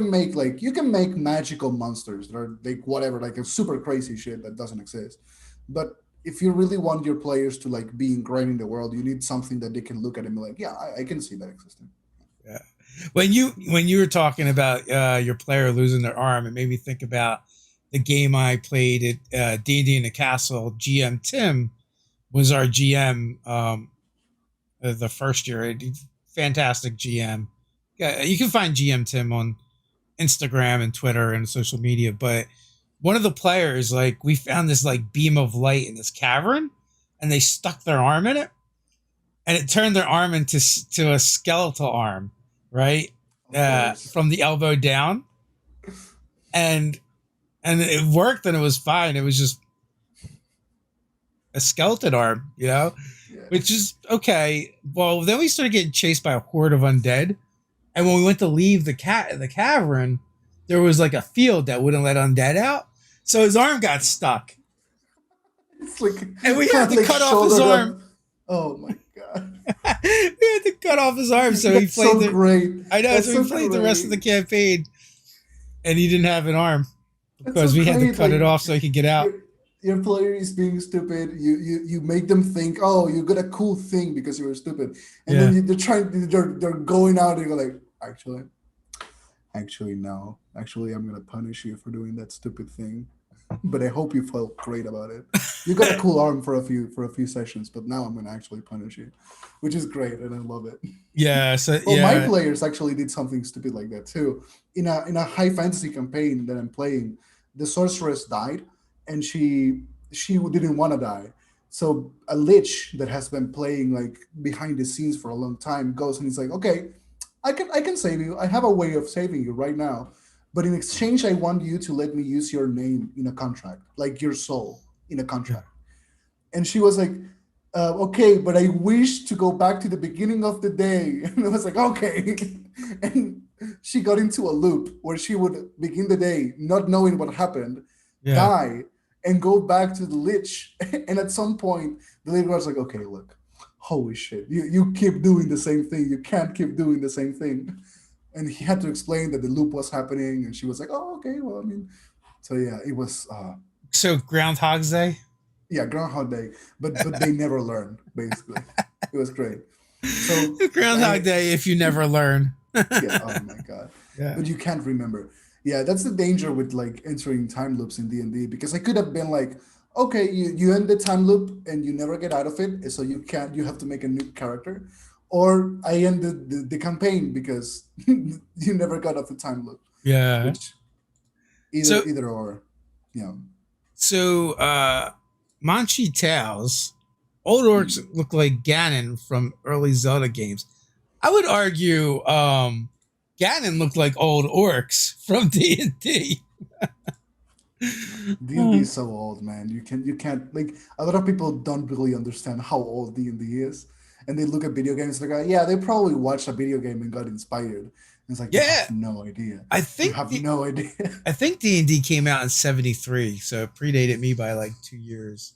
can make magical monsters that are like whatever, like a super crazy shit that doesn't exist. But if you really want your players to like be ingrained in the world, you need something that they can look at and be like, yeah, I can see that existing. Yeah. When you were talking about your player losing their arm, it made me think about the game I played at D&D in the Castle. GM Tim was our GM the first year. Fantastic GM. Yeah, you can find GM Tim on Instagram and Twitter and social media. But one of the players, like, we found this like beam of light in this cavern, and they stuck their arm in it, and it turned their arm into to a skeletal arm, right, Of course. from the elbow down, and it worked, and it was fine. It was just a skeleton arm, Yeah. which is okay. Well, then we started getting chased by a horde of undead, and when we went to leave the cavern, there was like a field that wouldn't let undead out, so his arm got stuck, It's like and we had to like cut off his shouldered up. arm. Oh my god. We had to cut off his arm, so he That's played so great. I know, That's so he so played the rest of the great. campaign, and he didn't have an arm That's so because we had to great. cut Like it off so he could get out. your your player is being stupid. You make them think, oh, you got a cool thing because you were stupid, and then Yeah. they're going out and you're like, actually no, actually I'm gonna punish you for doing that stupid thing. But I hope you felt great about it. You got a cool arm for a few sessions, but now I'm gonna actually punish you, which is great, and I love it. Yeah. So Well, my yeah. players actually did something stupid like that too. In a high fantasy campaign that I'm playing, the sorceress died, and she didn't want to die. So a lich that has been playing like behind the scenes for a long time goes and he's like, okay, I can save you. I have a way of saving you right now, but in exchange, I want you to let me use your name in a contract, like your soul in a contract. And she was like, okay, but I wish to go back to the beginning of the day. And I was like, okay. And she got into a loop where she would begin the day not knowing what happened, Yeah. die, and go back to the lich. And at some point, the lady was like, okay, look, holy shit, you keep doing the same thing. You can't keep doing the same thing. And he had to explain that the loop was happening. And she was like, oh, okay, well, I mean, so yeah, it was So Groundhog's Day. yeah, Groundhog Day, but they never learn. Basically, it was great. So Groundhog I Day. If you never learn. yeah, oh my god. Yeah. but you can't remember. Yeah, that's the danger with like entering time loops in D&D, because I could have been like, okay, you end the time loop and you never get out of it, so you have to make a new character, or I ended the campaign because you never got off the time loop, Yeah. which So either or, you know. so Manchi Tales, old orcs Hmm. look like Ganon from early Zelda games. I would argue Ganon looked like old orcs from D&D. D&D is so old, man. You can't like, a lot of people don't really understand how old D&D is, and they look at video games like, yeah, they probably watched a video game and got inspired. And it's like, you have Yeah, no idea. I You think have no idea. I think D&D came out in 73, so it predated me by like 2 years.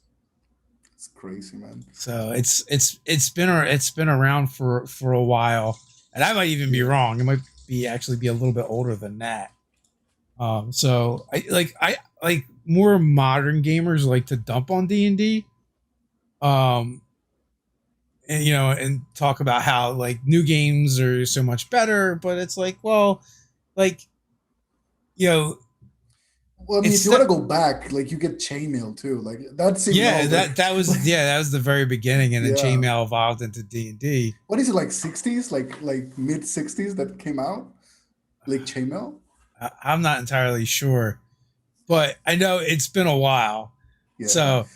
It's crazy, man. So it's been around for a while, and I might even be Yeah. wrong. It might be actually be a little bit older than that. So I like more modern gamers like to dump on D&D, um, and and talk about how like new games are so much better, but it's like, well, like you know, Well, I mean, if it's you want to go back, like you get chainmail too. Like that's even yeah, older. was Like, that was the very beginning, and then yeah. chainmail evolved into D&D. What is it, like 60s? Like mid 60s that came out? Like chainmail? I'm not entirely sure, but I know it's been a while. Yeah. So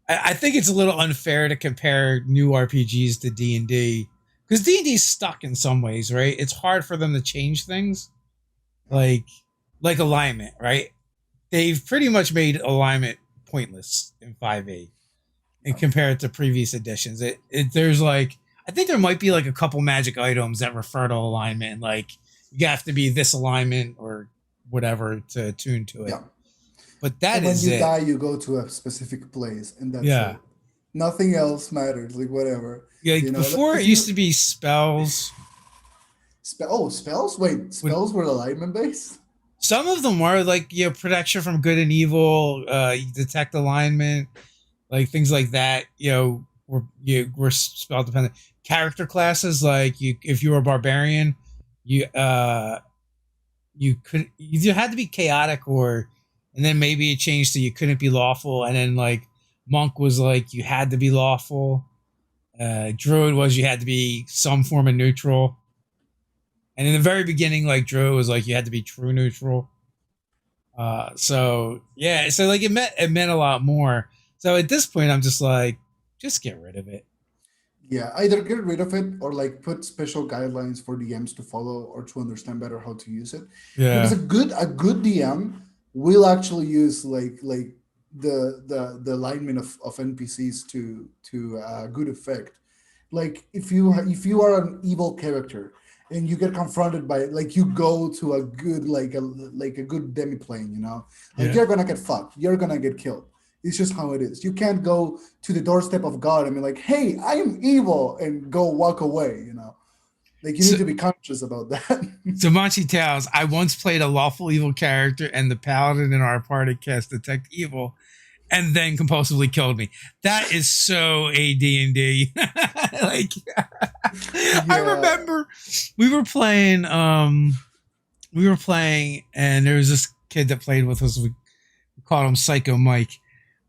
I think it's a little unfair to compare new RPGs to D&D, because D&D is stuck in some ways, right? It's hard for them to change things, Yeah. like alignment, right? They've pretty much made alignment pointless in 5e and Yeah. compare it to previous editions. There's like, I think there might be like a couple magic items that refer to alignment, like you have to be this alignment or whatever to attune to it. Yeah. But that And when is you it. die, you go to a specific place, and that's Yeah. it. Nothing else matters. Like whatever, Like Like, before it if used to you be spells. spells. Wait, When spells were alignment based. some of them were like, protection from good and evil, you detect alignment, like things like that, were spell dependent. Character classes, like if you were a barbarian, you you could you had to be chaotic, or and then maybe it changed to you couldn't be lawful, and then like monk was like you had to be lawful. Druid was you had to be some form of neutral, and in the very beginning, like druid was like you had to be true neutral. So yeah, so like it meant a lot more. So at this point, I'm just like, just get rid of it. Yeah, either get rid of it or like put special guidelines for DMs to follow or to understand better how to use it. Because Yeah, a good DM will actually use like the alignment of NPCs to good effect. Like if you are an evil character and you get confronted by it, like you go to a good like a good demiplane, like yeah. you're gonna get fucked, you're gonna get killed. It's just how it is. You can't go to the doorstep of God and be like, "Hey, I am evil," and go walk away. Like you So need to be conscious about that. So Monty Tales, I once played a lawful evil character, and the paladin in our party cast detect evil, and then compulsively killed me. That is so AD&D. Like, I Yeah. remember we were playing. And there was this kid that played with us. We called him Psycho Mike.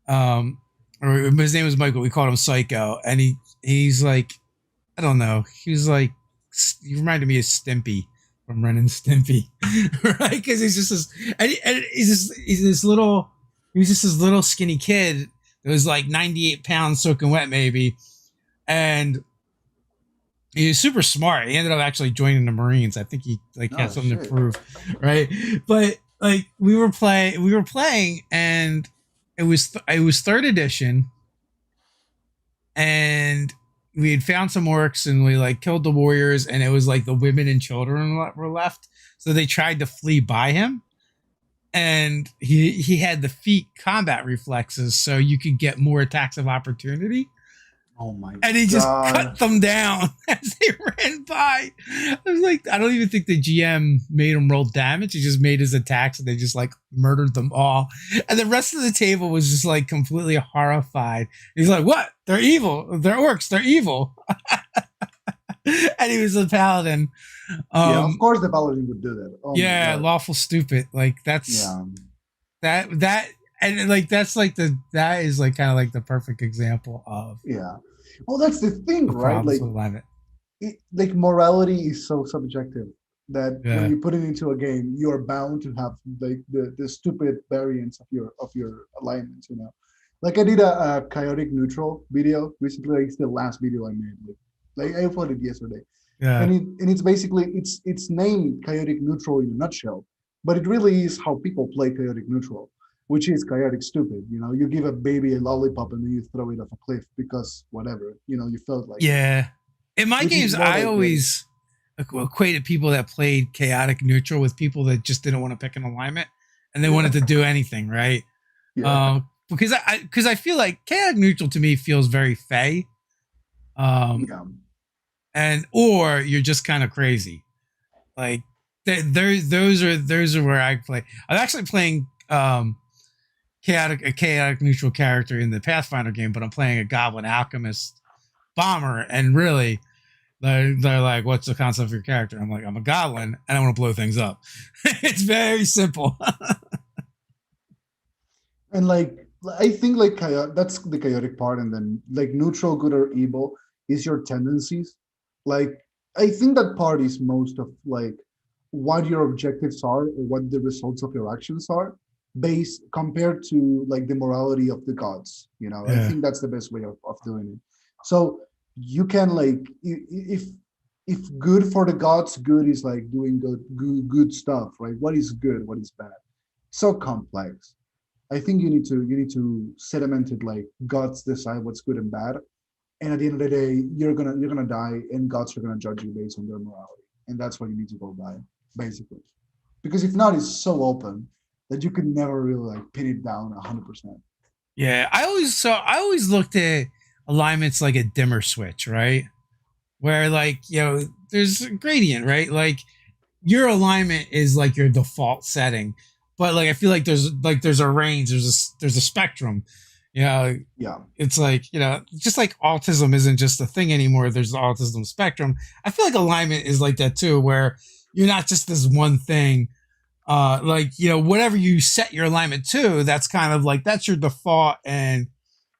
Or his name was Michael. We called him Psycho, and he's like, I don't know. He was like, he reminded me of Stimpy from Ren and Stimpy, right? Because he's just this, and he's this little, he was just this little skinny kid that was like 98 pounds soaking wet, maybe, and he was super smart. He ended up actually joining the Marines. I think he like had Oh something to shit. prove, right? But like we were playing, and it was third edition, and we had found some orcs, and we like killed the warriors, and it was like the women and children were left, so they tried to flee by him, and he had the feat combat reflexes, so you could get more attacks of opportunity, Oh my and he just cut god. them down as they ran by. I was like, I don't even think the GM made him roll damage. He just made his attacks, and they just like murdered them all. And the rest of the table was just like completely horrified. He's like, "What? They're evil. They're orcs. They're evil." and he was a paladin. Yeah, of Um, course the paladin would do that. Oh my yeah, god. lawful stupid. Like that's Yeah. that and like that's like that is like kind of like the perfect example of Yeah. Well, that's the thing, the right? problems Like with alignment. like morality is so subjective that when Yeah, you put it into a game, you are bound to have like the stupid variants of your alignments. You know, like I did a chaotic neutral video recently. Like it's the last video I made. Like I uploaded yesterday, yeah, and it's basically it's named chaotic neutral in a nutshell, but it really is how people play chaotic neutral, which is chaotic stupid. You know, you give a baby a lollipop and then you throw it off a cliff because whatever. You know, you felt like it, yeah. In my which is games, more I like chaotic. always equated people that played chaotic neutral with people that just didn't want to pick an alignment and they Yeah. wanted to do anything, right? Yeah. Because I feel like chaotic neutral to me feels very fey, um, Yeah. and or you're just kind of crazy. Like those are where I play. I'm actually playing a chaotic neutral character in the Pathfinder game, but I'm playing a goblin alchemist bomber, and really they're like, "What's the concept of your character?" I'm like, "I'm a goblin, and I want to blow things up." It's very simple. And like I think like that's the chaotic part, and then like neutral good or evil is your tendencies. Like I think that part is most of like what your objectives are or what the results of your actions are based compared to like the morality of the gods. You know, I Yeah, think that's the best way of doing it. So you can like if good for the gods, good is like doing good stuff, right? What is good, what is bad? So complex. I think you need to sediment it like gods decide what's good and bad, and at the end of the day, you're gonna die, and gods are gonna judge you based on their morality, and that's what you need to go by, basically. Because if not, it's so open that you can never really like pin it down 100%. yeah. I always looked at alignments like a dimmer switch, right? Where like there's a gradient, right? Like your alignment is like your default setting, but like I feel like there's a range, there's a spectrum. You know, Yeah, it's like just like autism isn't just a thing anymore. There's the autism spectrum. I feel like alignment is like that too, where you're not just this one thing. Like whatever you set your alignment to, that's kind of like that's your default, and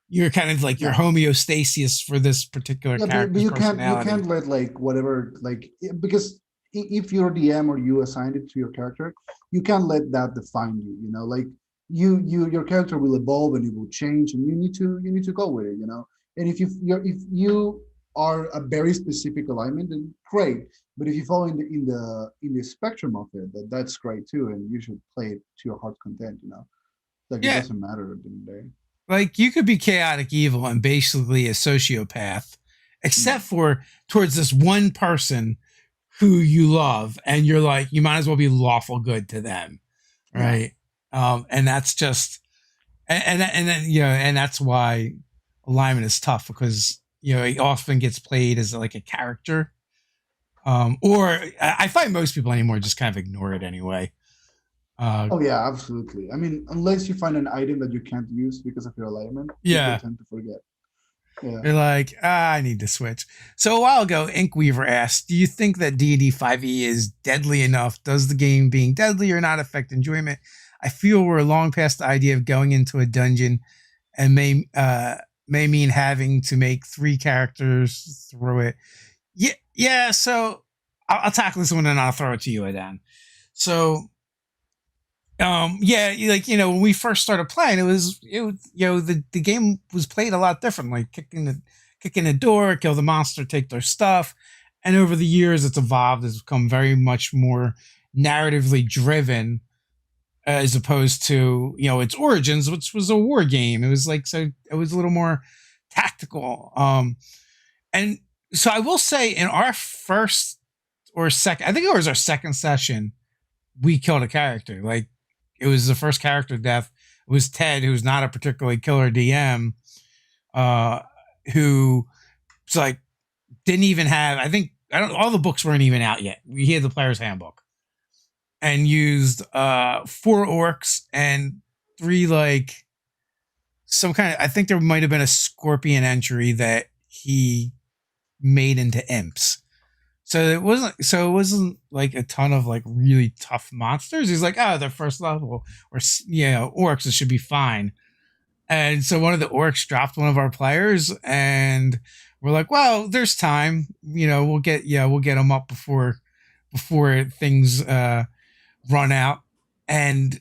you're kind of like your yeah. homeostasis for this particular Yeah, but character's you can't personality. let like whatever like because if you're DM or you assigned it to your character, you can't let that define you. You know, like your character will evolve and it will change, and you need to go with it. You know, and if you are a very specific alignment, then great. But if you fall in the spectrum of it, that's great too, and you should play it to your heart's content. You know, like it Yeah, doesn't matter at the end of the day. like you could be chaotic evil and basically a sociopath, Yeah, except for towards this one person who you love, and you're like, you might as well be lawful good to them, yeah. right? And that's just, and then and that's why alignment is tough because it often gets played as like a character, or I find most people anymore just kind of ignore it anyway. Uh, Oh yeah, absolutely. I mean, unless you find an item that you can't use because of your alignment, people yeah, tend to forget. Yeah. You're like, I need to switch. So a while ago, Inkweaver asked, "Do you think that D&D 5e is deadly enough? Does the game being deadly or not affect enjoyment? I feel we're long past the idea of going into a dungeon, and may mean having to make three characters through it." Yeah, yeah. So I'll tackle this one and I'll throw it to you, Adan. So yeah, like when we first started playing, it was the game was played a lot differently. Kicking the door, kill the monster, take their stuff. And over the years it's evolved, it's become very much more narratively driven, as opposed to its origins, which was a war game. It was like, so it was a little more tactical. And so I will say, in our first or second, I think it was our second session, we killed a character. Like, it was the first character death. It was Ted, who's not a particularly killer DM, uh, who was like, didn't even have. I think I don't. All the books weren't even out yet. We had the player's handbook and used four orcs and three, like, some kind of. I think there might have been a scorpion entry that he made into imps. So it wasn't like a ton of like really tough monsters. He's like, oh, they're first level, or orcs. It should be fine. And so one of the orcs dropped one of our players, and we're like, well, there's time. We'll get them up before things run out. And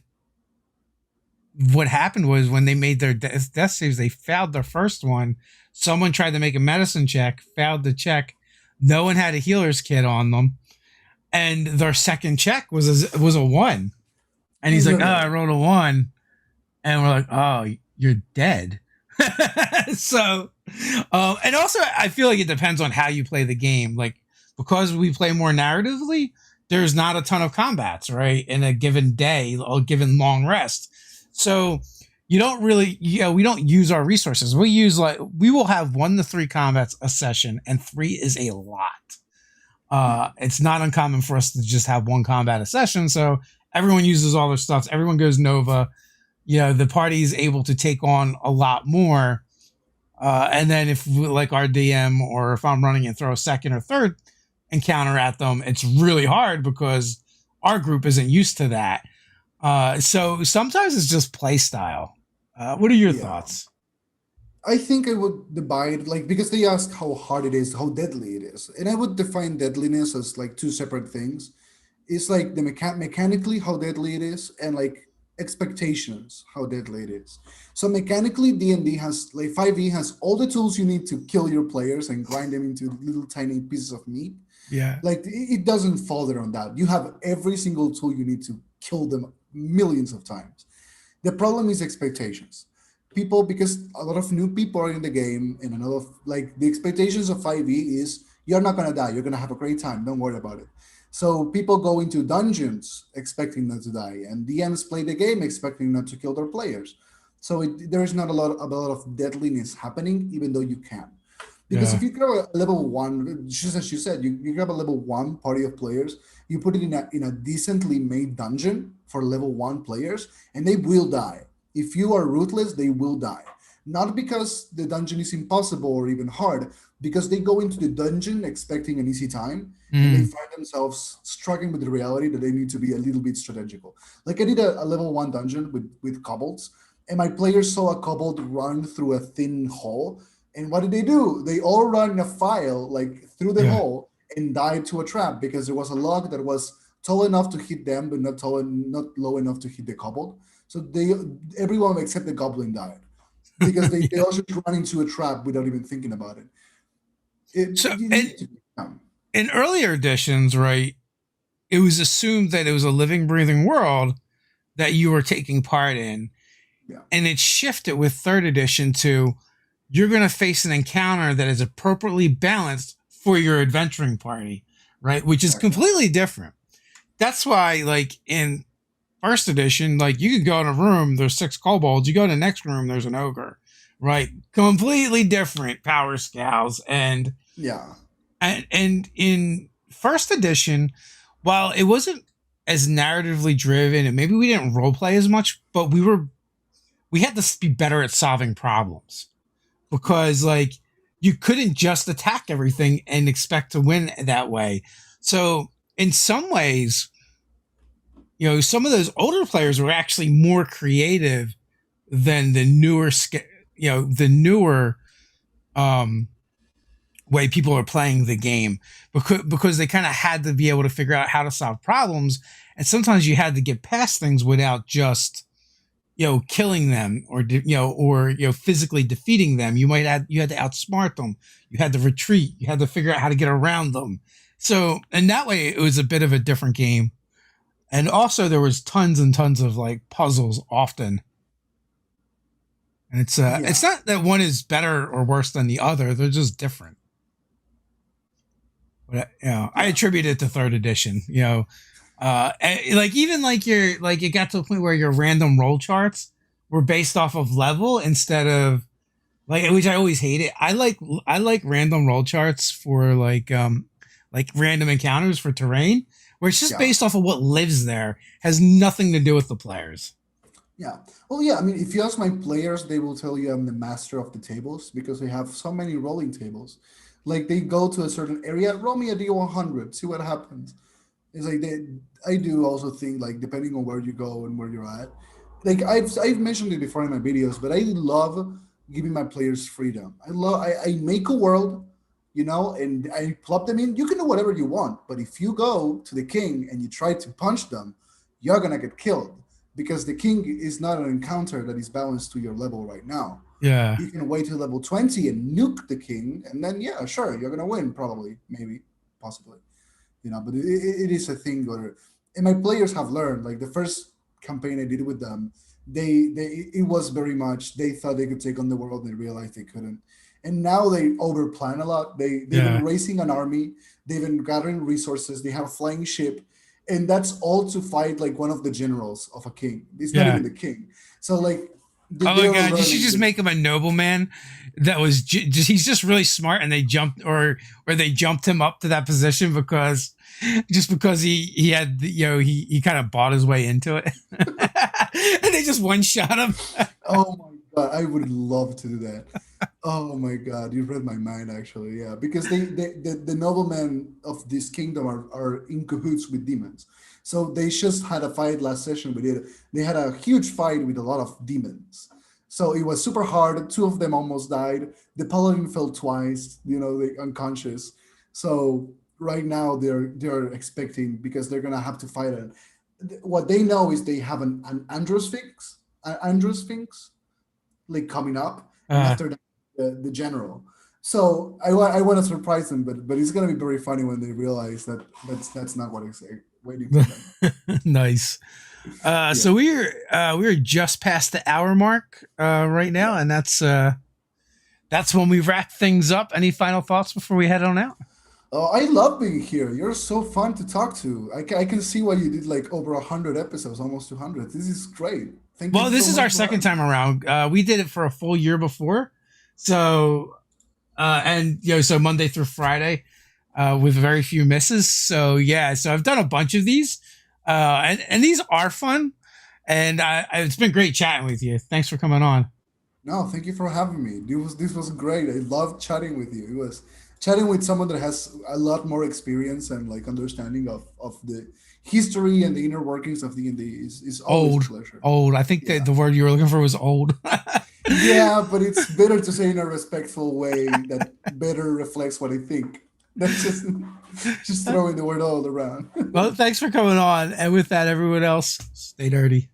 what happened was when they made their death saves, they failed their first one. Someone tried to make a medicine check, failed the check. No one had a healer's kit on them, and their second check was a one. And he's like, "Oh, I rolled a one," and we're like, "Oh, you're dead." So, and also, I feel like it depends on how you play the game. Like, because we play more narratively, there's not a ton of combats, right? In a given day or given long rest. So you don't really, we don't use our resources. We will have 1 to 3 combats a session, and 3 is a lot. It's not uncommon for us to just have 1 combat a session. So everyone uses all their stuff. Everyone goes Nova. The party is able to take on a lot more. And then if like our DM, or if I'm running and throw a second or third encounter at them, it's really hard because our group isn't used to that. So sometimes it's just play style. What are your thoughts? I think I would divide, like, because they ask how hard it is, how deadly it is, and I would define deadliness as like 2 separate things. It's like the mechanically how deadly it is, and like expectations how deadly it is. So mechanically, D&D has, like, 5e has all the tools you need to kill your players and grind them into little tiny pieces of meat. Yeah. Like, it doesn't falter on that. You have every single tool you need to kill them millions of times. The problem is expectations. People, because a lot of new people are in the game, and a lot of, like, the expectations of 5e is you're not gonna die, you're gonna have a great time, don't worry about it. So people go into dungeons expecting not to die, and DMs play the game expecting not to kill their players. So there's not a lot of deadliness happening, even though you can. Because Yeah. if you grab a level 1, just as you said, you grab a level 1 party of players, you put it in a decently made dungeon for level 1 players, and they will die. If you are ruthless, they will die. Not because the dungeon is impossible or even hard, because they go into the dungeon expecting an easy time, and they Mm. find themselves struggling with the reality that they need to be a little bit strategical. Like, I did a level 1 dungeon with kobolds, and my players saw a kobold run through a thin hole. And what did they do? They all ran in a file, like, through the Yeah. hole, and died to a trap because there was a log that was tall enough to hit them, but not low enough to hit the kobold. So everyone except the goblin died because they Yeah. also ran into a trap without even thinking about it. So You in, need to be calm. in earlier editions, right, it was assumed that it was a living, breathing world that you were taking part in. Yeah, And it shifted with 3rd edition to you're going to face an encounter that is appropriately balanced for your adventuring party, right? Which is exactly. completely different. That's why, like, in 1st edition, like, you could go in a room, there's 6 kobolds. You go in the next room, there's an ogre, right? Completely different power scales. Yeah, And in 1st edition, while it wasn't as narratively driven, and maybe we didn't role play as much, but we had to be better at solving problems, because like you couldn't just attack everything and expect to win that way. So in some ways, some of those older players were actually more creative than the newer um way people are playing the game, because they kind of had to be able to figure out how to solve problems, and sometimes you had to get past things without just killing them, or physically defeating them. You had to outsmart them, you had to retreat, you had to figure out how to get around them. So in that way it was a bit of a different game. And also there was tons and tons of like puzzles often. And yeah, it's not that one is better or worse than the other, they're just different. But I yeah, attribute it to 3rd edition. Like, even like it got to a point where your random roll charts were based off of level instead of, like, which I always hated. I like random roll charts for like random encounters for terrain, where it's just yeah. based off of what lives there, has nothing to do with the players. Yeah. Well, yeah. I mean, if you ask my players, they will tell you I'm the master of the tables because we have so many rolling tables. Like they go to a certain area, roll me a D100, see what happens. It's like I do also think like depending on where you go and where you're at. Like I've mentioned it before in my videos, but I love giving my players freedom. I make a world, and I plop them in. You can do whatever you want, but if you go to the king and you try to punch them, you're gonna get killed because the king is not an encounter that is balanced to your level right now. Yeah. You can wait to level 20 and nuke the king, and then yeah, sure, you're gonna win, probably, maybe, possibly. But it is a thing where, and my players have learned. Like the first campaign I did with them, they it was very much they thought they could take on the world, and they realized they couldn't. And now they overplan a lot. They've been Yeah. raising an army, they've been gathering resources, they have a flying ship, and that's all to fight like one of the generals of a king. It's not Yeah. even the king. So like Oh my they're god, you should learning just make him a nobleman that was just he's just really smart, and they jumped or they jumped him up to that position because just because he had he kind of bought his way into it. And they just one shot him. Oh my god, I would love to do that. Oh my god, you read my mind actually. Yeah, because the noblemen of this kingdom are in cahoots with demons. So they just had a fight last session. We did. They had a huge fight with a lot of demons. So it was super hard. Two of them almost died. The paladin fell twice. They unconscious. So right now they're expecting because they're gonna have to fight it. What they know is they have an Androsphinx like coming up, and Uh, after that, the general. So I want to surprise them, but it's gonna be very funny when they realize that that's not what it's waiting for them. nice. Yeah. So we're just past the hour mark right now, and that's when we wrap things up. Any final thoughts before we head on out? Oh, I love being here. You're so fun to talk to. I can see why you did like over 100 episodes, almost 200. This is great. Thank you Well, so this is our much for second having me. time around. We did it for a full year before, so and so Monday through Friday, with very few misses. So yeah, so I've done a bunch of these, and these are fun, and it's been great chatting with you. Thanks for coming on. No, thank you for having me. This was great. I loved chatting with you. It was chatting with someone that has a lot more experience and like understanding of the history and the inner workings of D&D is always a Old, pleasure. old. I think that Yeah. the word you were looking for was old. Yeah, but it's better to say in a respectful way that better reflects what I think. That's just throwing the word all around. Well, thanks for coming on, and with that, everyone else, stay dirty.